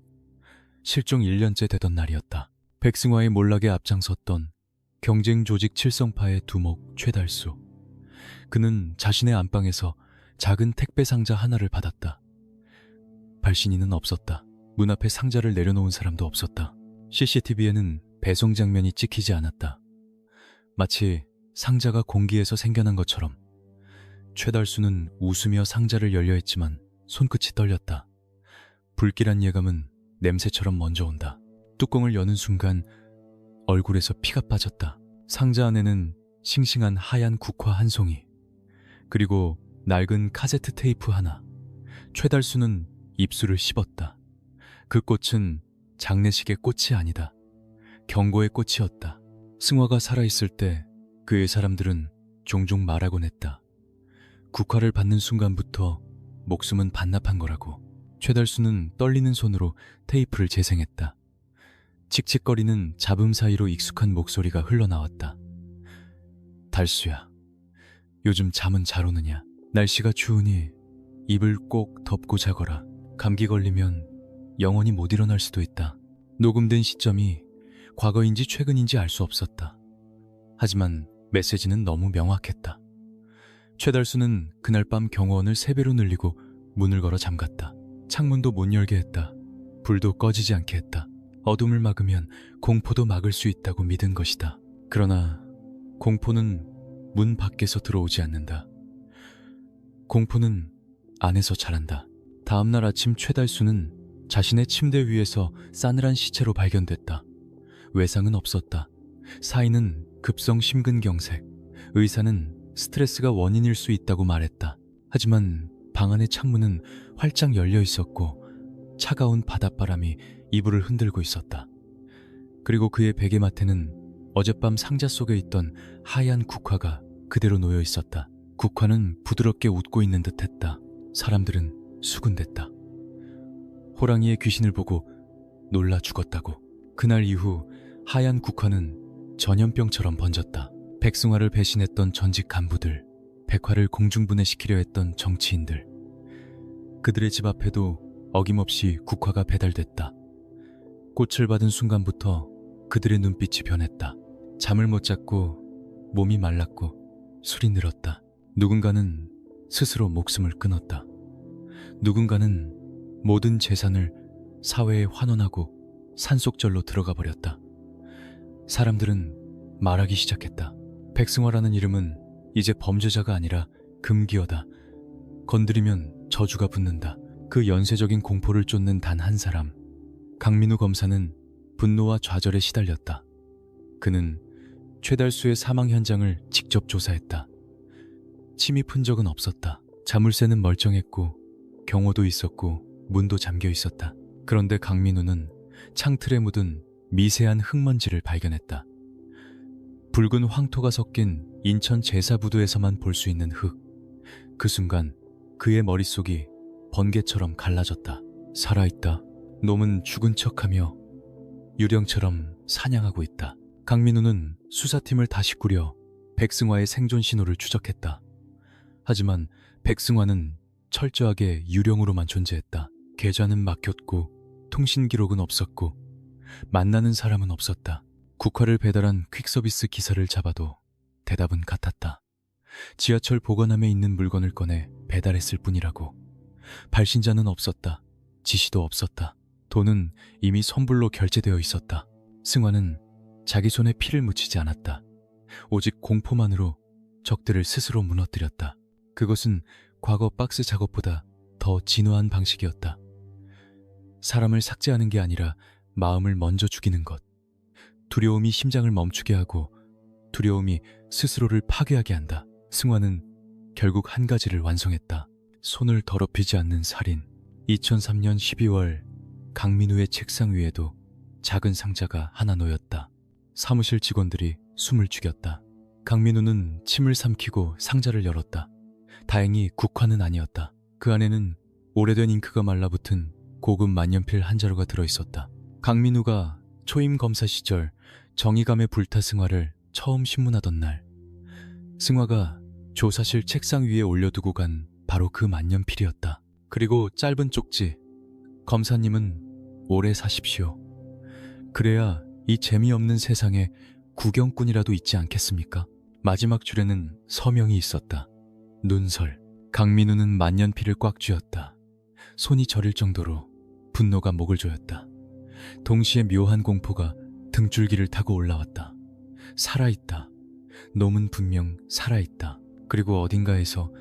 실종 1년째 되던 날이었다. 백승화의 몰락에 앞장섰던 경쟁 조직 칠성파의 두목 최달수. 그는 자신의 안방에서 작은 택배 상자 하나를 받았다. 발신인은 없었다. 문 앞에 상자를 내려놓은 사람도 없었다. CCTV에는 배송 장면이 찍히지 않았다. 마치 상자가 공기에서 생겨난 것처럼. 최달수는 웃으며 상자를 열려했지만 손끝이 떨렸다. 불길한 예감은 냄새처럼 먼저 온다. 뚜껑을 여는 순간 얼굴에서 피가 빠졌다. 상자 안에는 싱싱한 하얀 국화 한 송이, 그리고 낡은 카세트 테이프 하나. 최달수는 입술을 씹었다. 그 꽃은 장례식의 꽃이 아니다. 경고의 꽃이었다. 승화가 살아있을 때 그의 사람들은 종종 말하곤 했다. 국화를 받는 순간부터 목숨은 반납한 거라고. 최달수는 떨리는 손으로 테이프를 재생했다. 칙칙거리는 잡음 사이로 익숙한 목소리가 흘러나왔다. 달수야, 요즘 잠은 잘 오느냐? 날씨가 추우니 입을 꼭 덮고 자거라. 감기 걸리면 영원히 못 일어날 수도 있다. 녹음된 시점이 과거인지 최근인지 알 수 없었다. 하지만 메시지는 너무 명확했다. 최달수는 그날 밤 경호원을 3배로 늘리고 문을 걸어 잠갔다. 창문도 못 열게 했다. 불도 꺼지지 않게 했다. 어둠을 막으면 공포도 막을 수 있다고 믿은 것이다. 그러나 공포는 문 밖에서 들어오지 않는다. 공포는 안에서 자란다. 다음날 아침 최달수는 자신의 침대 위에서 싸늘한 시체로 발견됐다. 외상은 없었다. 사인은 급성 심근경색, 의사는 스트레스가 원인일 수 있다고 말했다. 하지만 방 안의 창문은 활짝 열려 있었고 차가운 바닷바람이 이불을 흔들고 있었다. 그리고 그의 베개맡에는 어젯밤 상자 속에 있던 하얀 국화가 그대로 놓여 있었다. 국화는 부드럽게 웃고 있는 듯했다. 사람들은 수군댔다. 호랑이의 귀신을 보고 놀라 죽었다고. 그날 이후 하얀 국화는 전염병처럼 번졌다. 백승화를 배신했던 전직 간부들, 백화를 공중분해시키려 했던 정치인들, 그들의 집 앞에도 어김없이 국화가 배달됐다. 꽃을 받은 순간부터 그들의 눈빛이 변했다. 잠을 못 잤고 몸이 말랐고 술이 늘었다. 누군가는 스스로 목숨을 끊었다. 누군가는 모든 재산을 사회에 환원하고 산속절로 들어가 버렸다. 사람들은 말하기 시작했다. 백승화라는 이름은 이제 범죄자가 아니라 금기어다. 건드리면 저주가 붙는다. 그 연쇄적인 공포를 쫓는 단 한 사람, 강민우 검사는 분노와 좌절에 시달렸다. 그는 최달수의 사망 현장을 직접 조사했다. 침입 흔적은 없었다. 자물쇠는 멀쩡했고 경호도 있었고 문도 잠겨 있었다. 그런데 강민우는 창틀에 묻은 미세한 흙먼지를 발견했다. 붉은 황토가 섞인 인천 제사부두에서만 볼 수 있는 흙. 그 순간 그의 머릿속이 번개처럼 갈라졌다. 살아있다. 놈은 죽은 척하며 유령처럼 사냥하고 있다. 강민우는 수사팀을 다시 꾸려 백승화의 생존 신호를 추적했다. 하지만 백승화는 철저하게 유령으로만 존재했다. 계좌는 막혔고 통신 기록은 없었고 만나는 사람은 없었다. 국화를 배달한 퀵서비스 기사를 잡아도 대답은 같았다. 지하철 보관함에 있는 물건을 꺼내 배달했을 뿐이라고. 발신자는 없었다. 지시도 없었다. 돈은 이미 선불로 결제되어 있었다. 승화는 자기 손에 피를 묻히지 않았다. 오직 공포만으로 적들을 스스로 무너뜨렸다. 그것은 과거 박스 작업보다 더 진화한 방식이었다. 사람을 삭제하는 게 아니라 마음을 먼저 죽이는 것. 두려움이 심장을 멈추게 하고 두려움이 스스로를 파괴하게 한다. 승화는 결국 한 가지를 완성했다. 손을 더럽히지 않는 살인. 2003년 12월 강민우의 책상 위에도 작은 상자가 하나 놓였다. 사무실 직원들이 숨을 죽였다. 강민우는 침을 삼키고 상자를 열었다. 다행히 국화는 아니었다. 그 안에는 오래된 잉크가 말라붙은 고급 만년필 한 자루가 들어있었다. 강민우가 초임 검사 시절 정의감에 불타 승화를 처음 신문하던 날, 승화가 조사실 책상 위에 올려두고 간 바로 그 만년필이었다. 그리고 짧은 쪽지. 검사님은 오래 사십시오. 그래야 이 재미없는 세상에 구경꾼이라도 있지 않겠습니까? 마지막 줄에는 서명이 있었다. 눈설. 강민우는 만년필을 꽉 쥐었다. 손이 저릴 정도로 분노가 목을 조였다. 동시에 묘한 공포가 등줄기를 타고 올라왔다. 살아있다. 놈은 분명 살아있다. 그리고 어딘가에서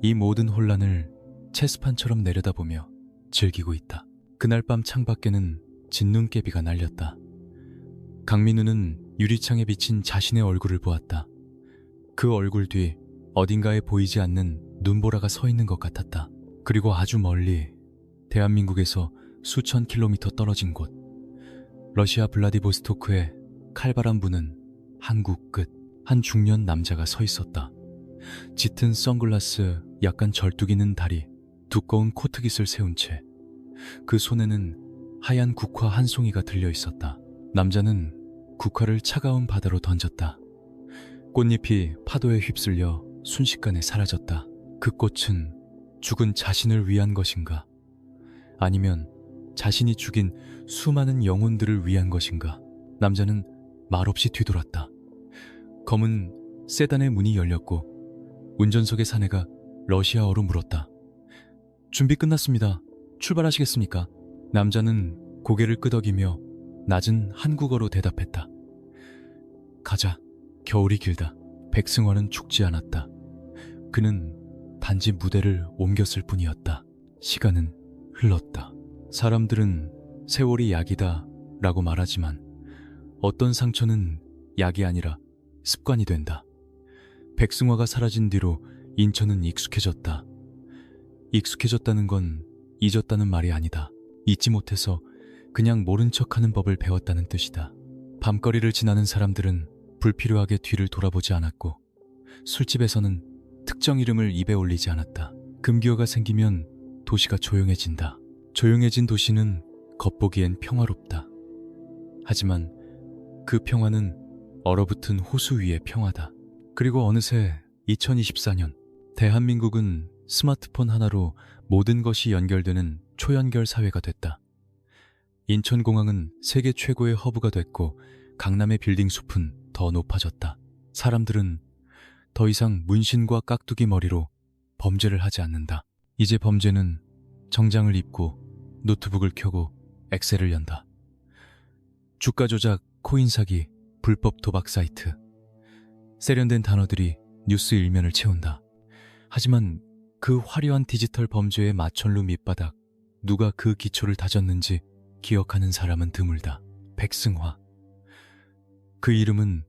이 모든 혼란을 체스판처럼 내려다보며 즐기고 있다. 그날 밤 창밖에는 진눈깨비가 날렸다. 강민우는 유리창에 비친 자신의 얼굴을 보았다. 그 얼굴 뒤 어딘가에 보이지 않는 눈보라가 서 있는 것 같았다. 그리고 아주 멀리 대한민국에서 수천 킬로미터 떨어진 곳, 러시아 블라디보스토크의 칼바람 부는 항구 끝, 한 중년 남자가 서 있었다. 짙은 선글라스, 약간 절뚝이는 다리, 두꺼운 코트깃을 세운 채 그 손에는 하얀 국화 한 송이가 들려 있었다. 남자는 국화를 차가운 바다로 던졌다. 꽃잎이 파도에 휩쓸려 순식간에 사라졌다. 그 꽃은 죽은 자신을 위한 것인가? 아니면 자신이 죽인 수많은 영혼들을 위한 것인가? 남자는 말없이 뒤돌았다. 검은 세단의 문이 열렸고 운전석의 사내가 러시아어로 물었다. 준비 끝났습니다. 출발하시겠습니까? 남자는 고개를 끄덕이며 낮은 한국어로 대답했다. 가자. 겨울이 길다. 백승화는 죽지 않았다. 그는 단지 무대를 옮겼을 뿐이었다. 시간은 흘렀다. 사람들은 세월이 약이다 라고 말하지만 어떤 상처는 약이 아니라 습관이 된다. 백승화가 사라진 뒤로 인천은 익숙해졌다. 익숙해졌다는 건 잊었다는 말이 아니다. 잊지 못해서 그냥 모른 척하는 법을 배웠다는 뜻이다. 밤거리를 지나는 사람들은 불필요하게 뒤를 돌아보지 않았고 술집에서는 특정 이름을 입에 올리지 않았다. 금기어가 생기면 도시가 조용해진다. 조용해진 도시는 겉보기엔 평화롭다. 하지만 그 평화는 얼어붙은 호수 위의 평화다. 그리고 어느새 2024년, 대한민국은 스마트폰 하나로 모든 것이 연결되는 초연결 사회가 됐다. 인천공항은 세계 최고의 허브가 됐고 강남의 빌딩 숲은 더 높아졌다. 사람들은 더 이상 문신과 깍두기 머리로 범죄를 하지 않는다. 이제 범죄는 정장을 입고 노트북을 켜고 엑셀을 연다. 주가 조작, 코인 사기, 불법 도박 사이트, 세련된 단어들이 뉴스 일면을 채운다. 하지만 그 화려한 디지털 범죄의 마천루 밑바닥, 누가 그 기초를 다졌는지 기억하는 사람은 드물다. 백승화. 그 이름은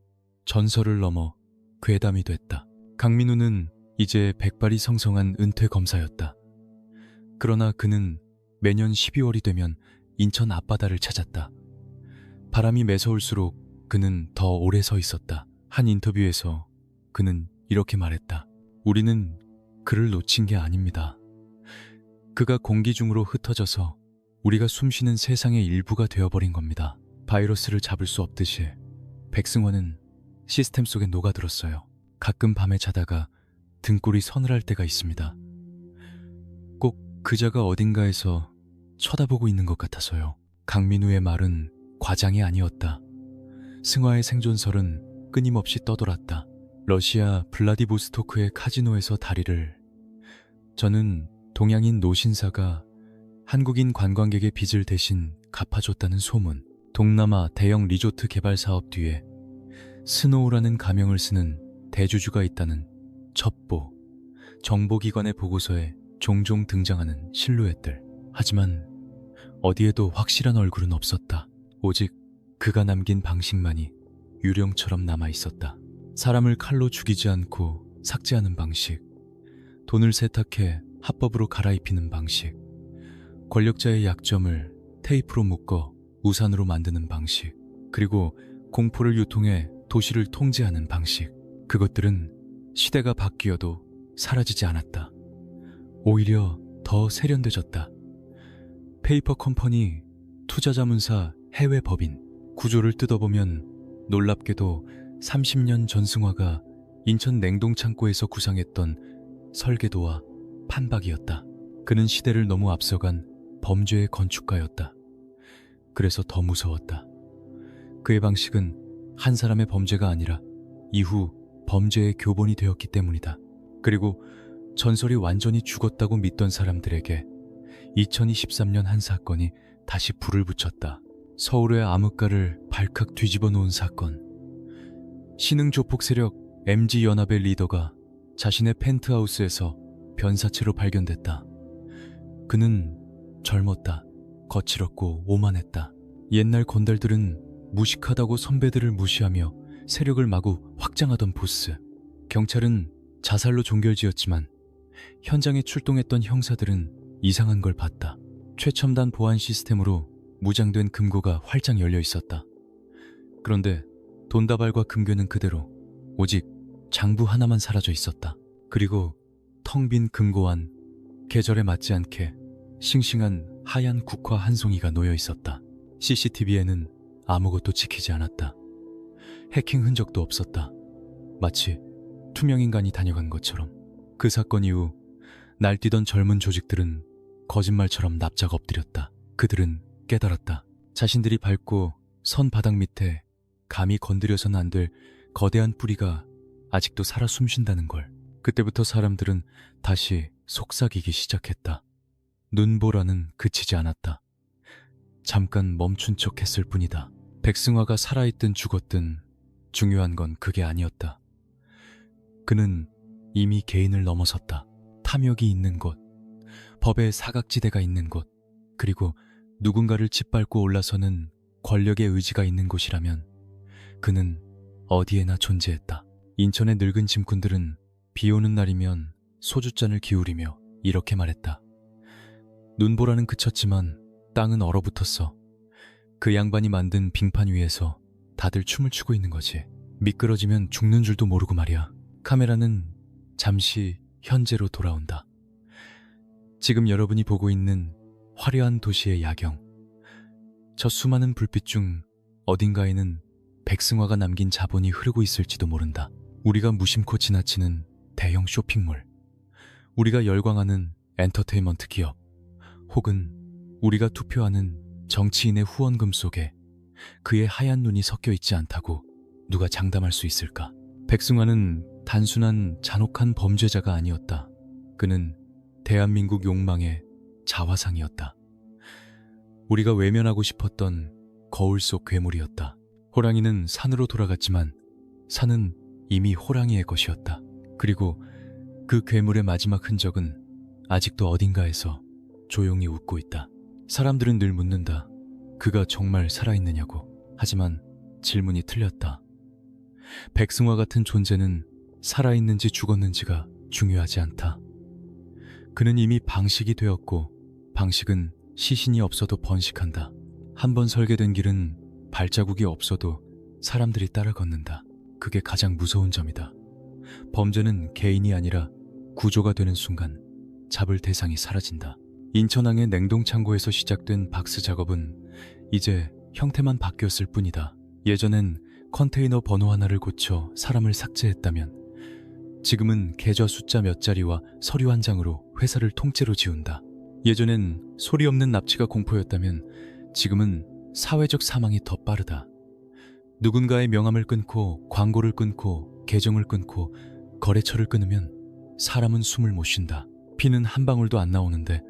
전설을 넘어 괴담이 됐다. 강민우는 이제 백발이 성성한 은퇴 검사였다. 그러나 그는 매년 12월이 되면 인천 앞바다를 찾았다. 바람이 매서울수록 그는 더 오래 서 있었다. 한 인터뷰에서 그는 이렇게 말했다. 우리는 그를 놓친 게 아닙니다. 그가 공기 중으로 흩어져서 우리가 숨쉬는 세상의 일부가 되어버린 겁니다. 바이러스를 잡을 수 없듯이 백승환은 시스템 속에 녹아들었어요. 가끔 밤에 자다가 등골이 서늘할 때가 있습니다. 꼭 그자가 어딘가에서 쳐다보고 있는 것 같아서요. 강민우의 말은 과장이 아니었다. 승화의 생존설은 끊임없이 떠돌았다. 러시아 블라디보스토크의 카지노에서 다리를, 저는 동양인 노신사가 한국인 관광객의 빚을 대신 갚아줬다는 소문, 동남아 대형 리조트 개발 사업 뒤에 스노우라는 가명을 쓰는 대주주가 있다는 첩보, 정보기관의 보고서에 종종 등장하는 실루엣들. 하지만 어디에도 확실한 얼굴은 없었다. 오직 그가 남긴 방식만이 유령처럼 남아있었다. 사람을 칼로 죽이지 않고 삭제하는 방식, 돈을 세탁해 합법으로 갈아입히는 방식, 권력자의 약점을 테이프로 묶어 우산으로 만드는 방식, 그리고 공포를 유통해 도시를 통제하는 방식. 그것들은 시대가 바뀌어도 사라지지 않았다. 오히려 더 세련돼졌다. 페이퍼 컴퍼니, 투자자문사, 해외 법인, 구조를 뜯어보면 놀랍게도 30년 전 승화가 인천 냉동창고에서 구상했던 설계도와 판박이었다. 그는 시대를 너무 앞서간 범죄의 건축가였다. 그래서 더 무서웠다. 그의 방식은 한 사람의 범죄가 아니라 이후 범죄의 교본이 되었기 때문이다. 그리고 전설이 완전히 죽었다고 믿던 사람들에게 2023년 한 사건이 다시 불을 붙였다. 서울의 암흑가를 발칵 뒤집어 놓은 사건. 신흥 조폭 세력 MG연합의 리더가 자신의 펜트하우스에서 변사체로 발견됐다. 그는 젊었다. 거칠었고 오만했다. 옛날 건달들은 무식하다고 선배들을 무시하며 세력을 마구 확장하던 보스. 경찰은 자살로 종결지었지만 현장에 출동했던 형사들은 이상한 걸 봤다. 최첨단 보안 시스템으로 무장된 금고가 활짝 열려 있었다. 그런데 돈다발과 금괴는 그대로, 오직 장부 하나만 사라져 있었다. 그리고 텅 빈 금고 안, 계절에 맞지 않게 싱싱한 하얀 국화 한 송이가 놓여 있었다. CCTV에는 아무것도 찍히지 않았다. 해킹 흔적도 없었다. 마치 투명인간이 다녀간 것처럼. 그 사건 이후 날뛰던 젊은 조직들은 거짓말처럼 납작 엎드렸다. 그들은 깨달았다. 자신들이 밟고 선 바닥 밑에 감히 건드려서는 안 될 거대한 뿌리가 아직도 살아 숨쉰다는 걸. 그때부터 사람들은 다시 속삭이기 시작했다. 눈보라는 그치지 않았다. 잠깐 멈춘 척 했을 뿐이다. 백승화가 살아있든 죽었든 중요한 건 그게 아니었다. 그는 이미 개인을 넘어섰다. 탐욕이 있는 곳, 법의 사각지대가 있는 곳, 그리고 누군가를 짓밟고 올라서는 권력의 의지가 있는 곳이라면 그는 어디에나 존재했다. 인천의 늙은 짐꾼들은 비 오는 날이면 소주잔을 기울이며 이렇게 말했다. 눈보라는 그쳤지만 땅은 얼어붙었어. 그 양반이 만든 빙판 위에서 다들 춤을 추고 있는 거지. 미끄러지면 죽는 줄도 모르고 말이야. 카메라는 잠시 현재로 돌아온다. 지금 여러분이 보고 있는 화려한 도시의 야경. 저 수많은 불빛 중 어딘가에는 백승화가 남긴 자본이 흐르고 있을지도 모른다. 우리가 무심코 지나치는 대형 쇼핑몰, 우리가 열광하는 엔터테인먼트 기업, 혹은 우리가 투표하는 정치인의 후원금 속에 그의 하얀 눈이 섞여 있지 않다고 누가 장담할 수 있을까? 백승환은 단순한 잔혹한 범죄자가 아니었다. 그는 대한민국 욕망의 자화상이었다. 우리가 외면하고 싶었던 거울 속 괴물이었다. 호랑이는 산으로 돌아갔지만 산은 이미 호랑이의 것이었다. 그리고 그 괴물의 마지막 흔적은 아직도 어딘가에서 조용히 웃고 있다. 사람들은 늘 묻는다. 그가 정말 살아있느냐고. 하지만 질문이 틀렸다. 백승화 같은 존재는 살아있는지 죽었는지가 중요하지 않다. 그는 이미 방식이 되었고 방식은 시신이 없어도 번식한다. 한 번 설계된 길은 발자국이 없어도 사람들이 따라 걷는다. 그게 가장 무서운 점이다. 범죄는 개인이 아니라 구조가 되는 순간 잡을 대상이 사라진다. 인천항의 냉동창고에서 시작된 박스 작업은 이제 형태만 바뀌었을 뿐이다. 예전엔 컨테이너 번호 하나를 고쳐 사람을 삭제했다면 지금은 계좌 숫자 몇 자리와 서류 한 장으로 회사를 통째로 지운다. 예전엔 소리 없는 납치가 공포였다면 지금은 사회적 사망이 더 빠르다. 누군가의 명함을 끊고 광고를 끊고 계정을 끊고 거래처를 끊으면 사람은 숨을 못 쉰다. 피는 한 방울도 안 나오는데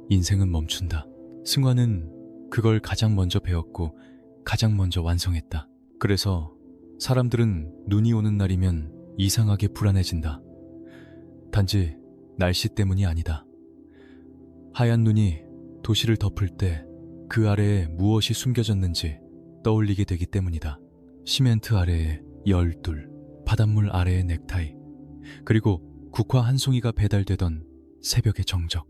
인생은 멈춘다. 승화는 그걸 가장 먼저 배웠고 가장 먼저 완성했다. 그래서 사람들은 눈이 오는 날이면 이상하게 불안해진다. 단지 날씨 때문이 아니다. 하얀 눈이 도시를 덮을 때 그 아래에 무엇이 숨겨졌는지 떠올리게 되기 때문이다. 시멘트 아래에 열둘, 바닷물 아래에 넥타이, 그리고 국화 한 송이가 배달되던 새벽의 정적.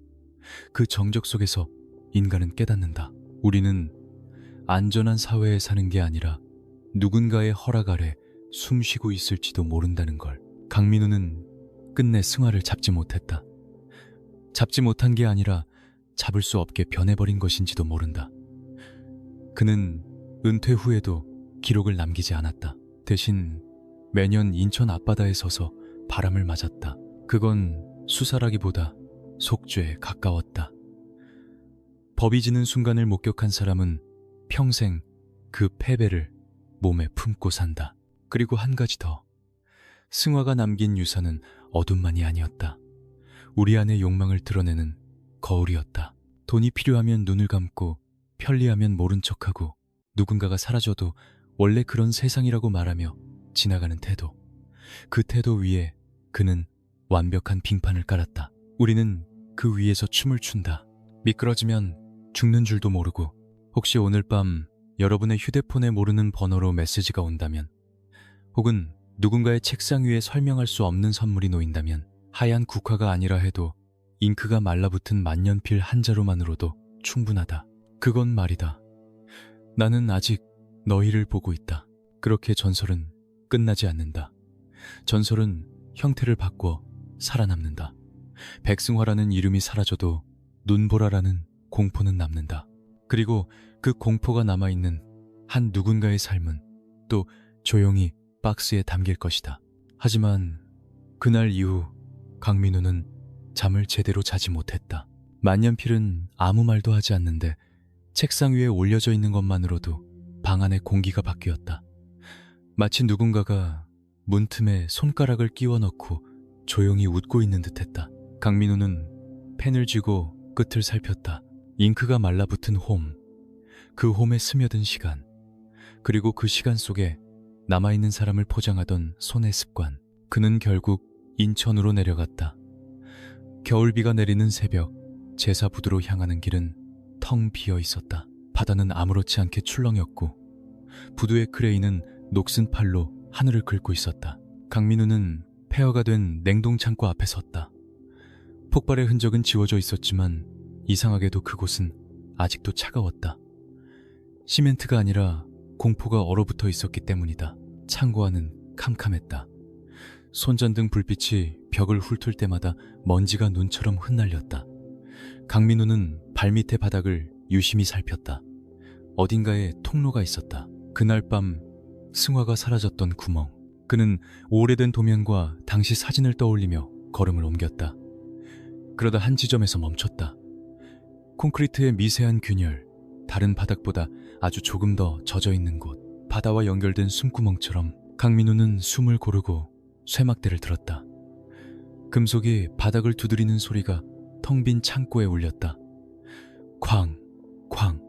그 정적 속에서 인간은 깨닫는다. 우리는 안전한 사회에 사는 게 아니라 누군가의 허락 아래 숨 쉬고 있을지도 모른다는 걸. 강민우는 끝내 승화를 잡지 못했다. 잡지 못한 게 아니라 잡을 수 없게 변해버린 것인지도 모른다. 그는 은퇴 후에도 기록을 남기지 않았다. 대신 매년 인천 앞바다에 서서 바람을 맞았다. 그건 수사라기보다 속죄에 가까웠다. 법이 지는 순간을 목격한 사람은 평생 그 패배를 몸에 품고 산다. 그리고 한 가지 더. 승화가 남긴 유산은 어둠만이 아니었다. 우리 안의 욕망을 드러내는 거울이었다. 돈이 필요하면 눈을 감고 편리하면 모른 척하고 누군가가 사라져도 원래 그런 세상이라고 말하며 지나가는 태도. 그 태도 위에 그는 완벽한 빙판을 깔았다. 우리는 그 위에서 춤을 춘다. 미끄러지면 죽는 줄도 모르고 혹시 오늘 밤 여러분의 휴대폰에 모르는 번호로 메시지가 온다면, 혹은 누군가의 책상 위에 설명할 수 없는 선물이 놓인다면, 하얀 국화가 아니라 해도 잉크가 말라붙은 만년필 한 자루만으로도 충분하다. 그건 말이다. 나는 아직 너희를 보고 있다. 그렇게 전설은 끝나지 않는다. 전설은 형태를 바꿔 살아남는다. 백승화라는 이름이 사라져도 눈보라라는 공포는 남는다. 그리고 그 공포가 남아있는 한 누군가의 삶은 또 조용히 박스에 담길 것이다. 하지만 그날 이후 강민우는 잠을 제대로 자지 못했다. 만년필은 아무 말도 하지 않는데 책상 위에 올려져 있는 것만으로도 방 안의 공기가 바뀌었다. 마치 누군가가 문틈에 손가락을 끼워 넣고 조용히 웃고 있는 듯했다. 강민우는 펜을 쥐고 끝을 살폈다. 잉크가 말라붙은 홈, 그 홈에 스며든 시간, 그리고 그 시간 속에 남아있는 사람을 포장하던 손의 습관. 그는 결국 인천으로 내려갔다. 겨울비가 내리는 새벽, 제사부두로 향하는 길은 텅 비어 있었다. 바다는 아무렇지 않게 출렁였고 부두의 크레인은 녹슨 팔로 하늘을 긁고 있었다. 강민우는 폐허가 된 냉동창고 앞에 섰다. 폭발의 흔적은 지워져 있었지만 이상하게도 그곳은 아직도 차가웠다. 시멘트가 아니라 공포가 얼어붙어 있었기 때문이다. 창고 안은 캄캄했다. 손전등 불빛이 벽을 훑을 때마다 먼지가 눈처럼 흩날렸다. 강민우는 발밑의 바닥을 유심히 살폈다. 어딘가에 통로가 있었다. 그날 밤 승화가 사라졌던 구멍. 그는 오래된 도면과 당시 사진을 떠올리며 걸음을 옮겼다. 그러다 한 지점에서 멈췄다. 콘크리트의 미세한 균열, 다른 바닥보다 아주 조금 더 젖어있는 곳, 바다와 연결된 숨구멍처럼. 강민우는 숨을 고르고 쇠막대를 들었다. 금속이 바닥을 두드리는 소리가 텅 빈 창고에 울렸다. 쾅, 쾅.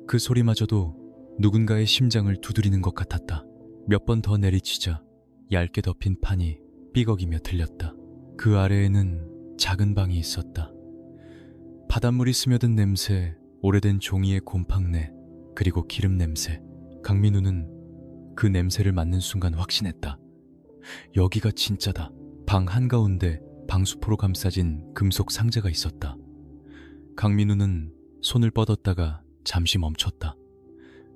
그 소리마저도 누군가의 심장을 두드리는 것 같았다. 몇 번 더 내리치자 얇게 덮인 판이 삐걱이며 들렸다. 그 아래에는 작은 방이 있었다. 바닷물이 스며든 냄새, 오래된 종이의 곰팡내, 그리고 기름 냄새. 강민우는 그 냄새를 맡는 순간 확신했다. 여기가 진짜다. 방 한가운데 방수포로 감싸진 금속 상자가 있었다. 강민우는 손을 뻗었다가 잠시 멈췄다.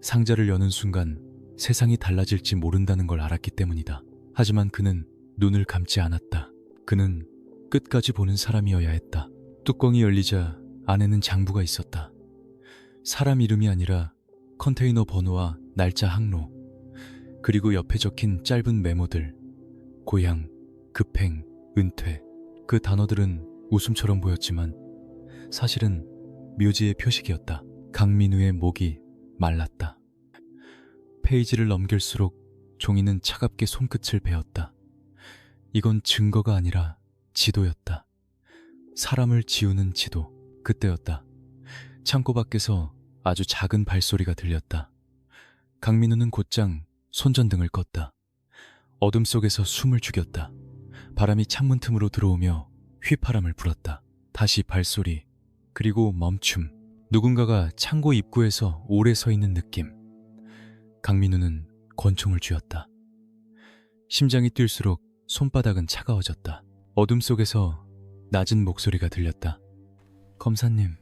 상자를 여는 순간 세상이 달라질지 모른다는 걸 알았기 때문이다. 하지만 그는 눈을 감지 않았다. 그는 끝까지 보는 사람이어야 했다. 뚜껑이 열리자 안에는 장부가 있었다. 사람 이름이 아니라 컨테이너 번호와 날짜 항로, 그리고 옆에 적힌 짧은 메모들. 고향, 급행, 은퇴. 그 단어들은 웃음처럼 보였지만 사실은 묘지의 표식이었다. 강민우의 목이 말랐다. 페이지를 넘길수록 종이는 차갑게 손끝을 베었다. 이건 증거가 아니라 지도였다. 사람을 지우는 지도. 그때였다. 창고 밖에서 아주 작은 발소리가 들렸다. 강민우는 곧장 손전등을 껐다. 어둠 속에서 숨을 죽였다. 바람이 창문 틈으로 들어오며 휘파람을 불었다. 다시 발소리, 그리고 멈춤. 누군가가 창고 입구에서 오래 서 있는 느낌. 강민우는 권총을 쥐었다. 심장이 뛸수록 손바닥은 차가워졌다. 어둠 속에서 낮은 목소리가 들렸다. 검사님,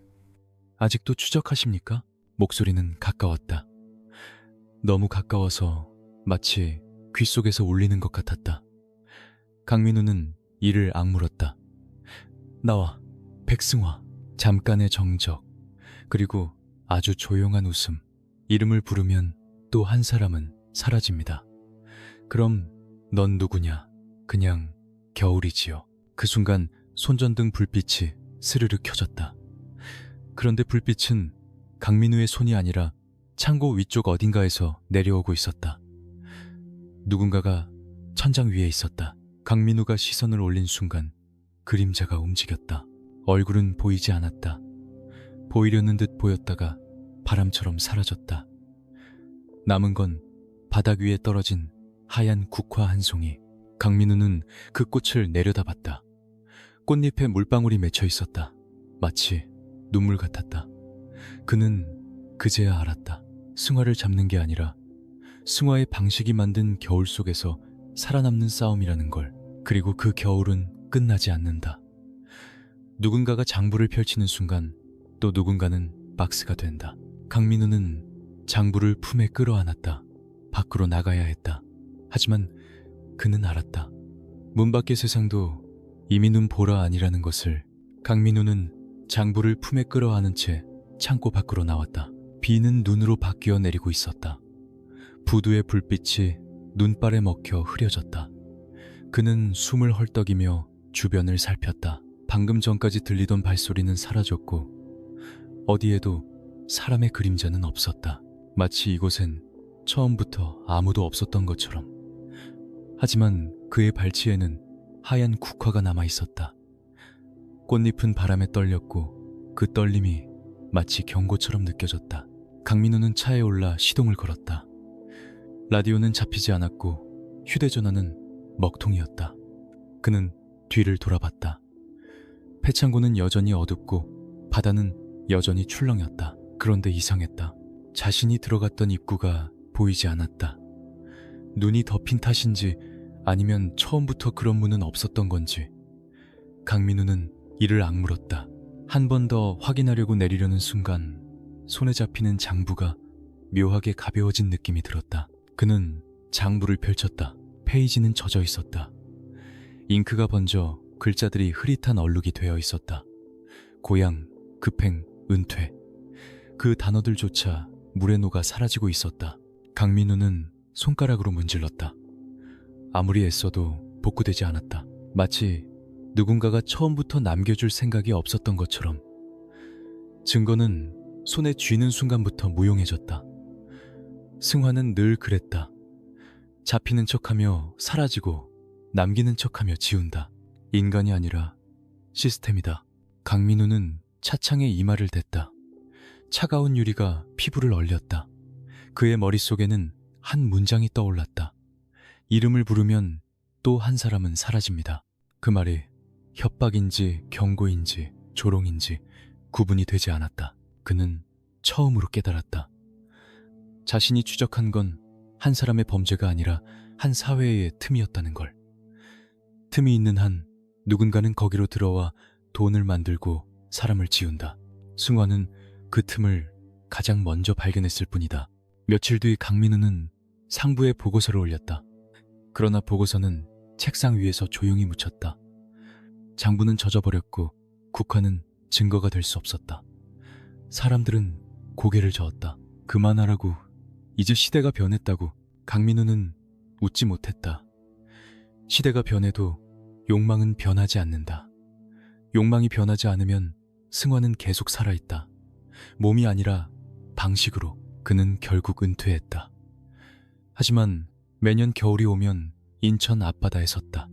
아직도 추적하십니까? 목소리는 가까웠다. 너무 가까워서 마치 귓속에서 울리는 것 같았다. 강민우는 이를 악물었다. 나와, 백승화. 잠깐의 정적, 그리고 아주 조용한 웃음. 이름을 부르면 또 한 사람은 사라집니다. 그럼 넌 누구냐? 그냥 겨울이지요. 그 순간 손전등 불빛이 스르르 켜졌다. 그런데 불빛은 강민우의 손이 아니라 창고 위쪽 어딘가에서 내려오고 있었다. 누군가가 천장 위에 있었다. 강민우가 시선을 올린 순간 그림자가 움직였다. 얼굴은 보이지 않았다. 보이려는 듯 보였다가 바람처럼 사라졌다. 남은 건 바닥 위에 떨어진 하얀 국화 한 송이. 강민우는 그 꽃을 내려다봤다. 꽃잎에 물방울이 맺혀 있었다. 마치 눈물 같았다. 그는 그제야 알았다. 승화를 잡는 게 아니라 승화의 방식이 만든 겨울 속에서 살아남는 싸움이라는 걸. 그리고 그 겨울은 끝나지 않는다. 누군가가 장부를 펼치는 순간 또 누군가는 박스가 된다. 강민우는 장부를 품에 끌어안았다. 밖으로 나가야 했다. 하지만 그는 알았다. 문 밖의 세상도 이미 눈 보라 아니라는 것을. 강민우는 장부를 품에 끌어안은 채 창고 밖으로 나왔다. 비는 눈으로 바뀌어 내리고 있었다. 부두의 불빛이 눈발에 먹혀 흐려졌다. 그는 숨을 헐떡이며 주변을 살폈다. 방금 전까지 들리던 발소리는 사라졌고 어디에도 사람의 그림자는 없었다. 마치 이곳엔 처음부터 아무도 없었던 것처럼. 하지만 그의 발치에는 하얀 국화가 남아있었다. 꽃잎은 바람에 떨렸고 그 떨림이 마치 경고처럼 느껴졌다. 강민우는 차에 올라 시동을 걸었다. 라디오는 잡히지 않았고 휴대전화는 먹통이었다. 그는 뒤를 돌아봤다. 폐창고는 여전히 어둡고 바다는 여전히 출렁였다. 그런데 이상했다. 자신이 들어갔던 입구가 보이지 않았다. 눈이 덮인 탓인지 아니면 처음부터 그런 문은 없었던 건지. 강민우는 이를 악물었다. 한 번 더 확인하려고 내리려는 순간 손에 잡히는 장부가 묘하게 가벼워진 느낌이 들었다. 그는 장부를 펼쳤다. 페이지는 젖어 있었다. 잉크가 번져 글자들이 흐릿한 얼룩이 되어 있었다. 고향, 급행, 은퇴. 그 단어들조차 물에 녹아 사라지고 있었다. 강민우는 손가락으로 문질렀다. 아무리 애써도 복구되지 않았다. 마치 누군가가 처음부터 남겨줄 생각이 없었던 것처럼. 증거는 손에 쥐는 순간부터 무용해졌다. 승화는 늘 그랬다. 잡히는 척하며 사라지고 남기는 척하며 지운다. 인간이 아니라 시스템이다. 강민우는 차창에 이마를 댔다. 차가운 유리가 피부를 얼렸다. 그의 머릿속에는 한 문장이 떠올랐다. 이름을 부르면 또 한 사람은 사라집니다. 그 말이 협박인지 경고인지 조롱인지 구분이 되지 않았다. 그는 처음으로 깨달았다. 자신이 추적한 건 한 사람의 범죄가 아니라 한 사회의 틈이었다는 걸. 틈이 있는 한 누군가는 거기로 들어와 돈을 만들고 사람을 지운다. 승화는 그 틈을 가장 먼저 발견했을 뿐이다. 며칠 뒤 강민우는 상부에 보고서를 올렸다. 그러나 보고서는 책상 위에서 조용히 묻혔다. 장부는 젖어버렸고 국화는 증거가 될 수 없었다. 사람들은 고개를 저었다. 그만하라고. 이제 시대가 변했다고. 강민우는 웃지 못했다. 시대가 변해도 욕망은 변하지 않는다. 욕망이 변하지 않으면 승화는 계속 살아있다. 몸이 아니라 방식으로. 그는 결국 은퇴했다. 하지만 매년 겨울이 오면 인천 앞바다에 섰다.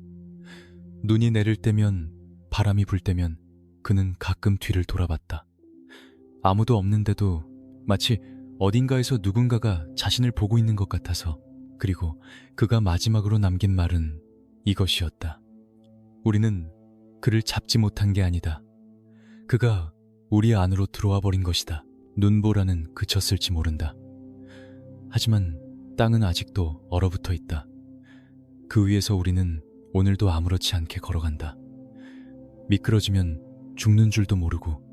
눈이 내릴 때면, 바람이 불 때면 그는 가끔 뒤를 돌아봤다. 아무도 없는데도 마치 어딘가에서 누군가가 자신을 보고 있는 것 같아서. 그리고 그가 마지막으로 남긴 말은 이것이었다. 우리는 그를 잡지 못한 게 아니다. 그가 우리 안으로 들어와 버린 것이다. 눈보라는 그쳤을지 모른다. 하지만 땅은 아직도 얼어붙어 있다. 그 위에서 우리는 오늘도 아무렇지 않게 걸어간다. 미끄러지면 죽는 줄도 모르고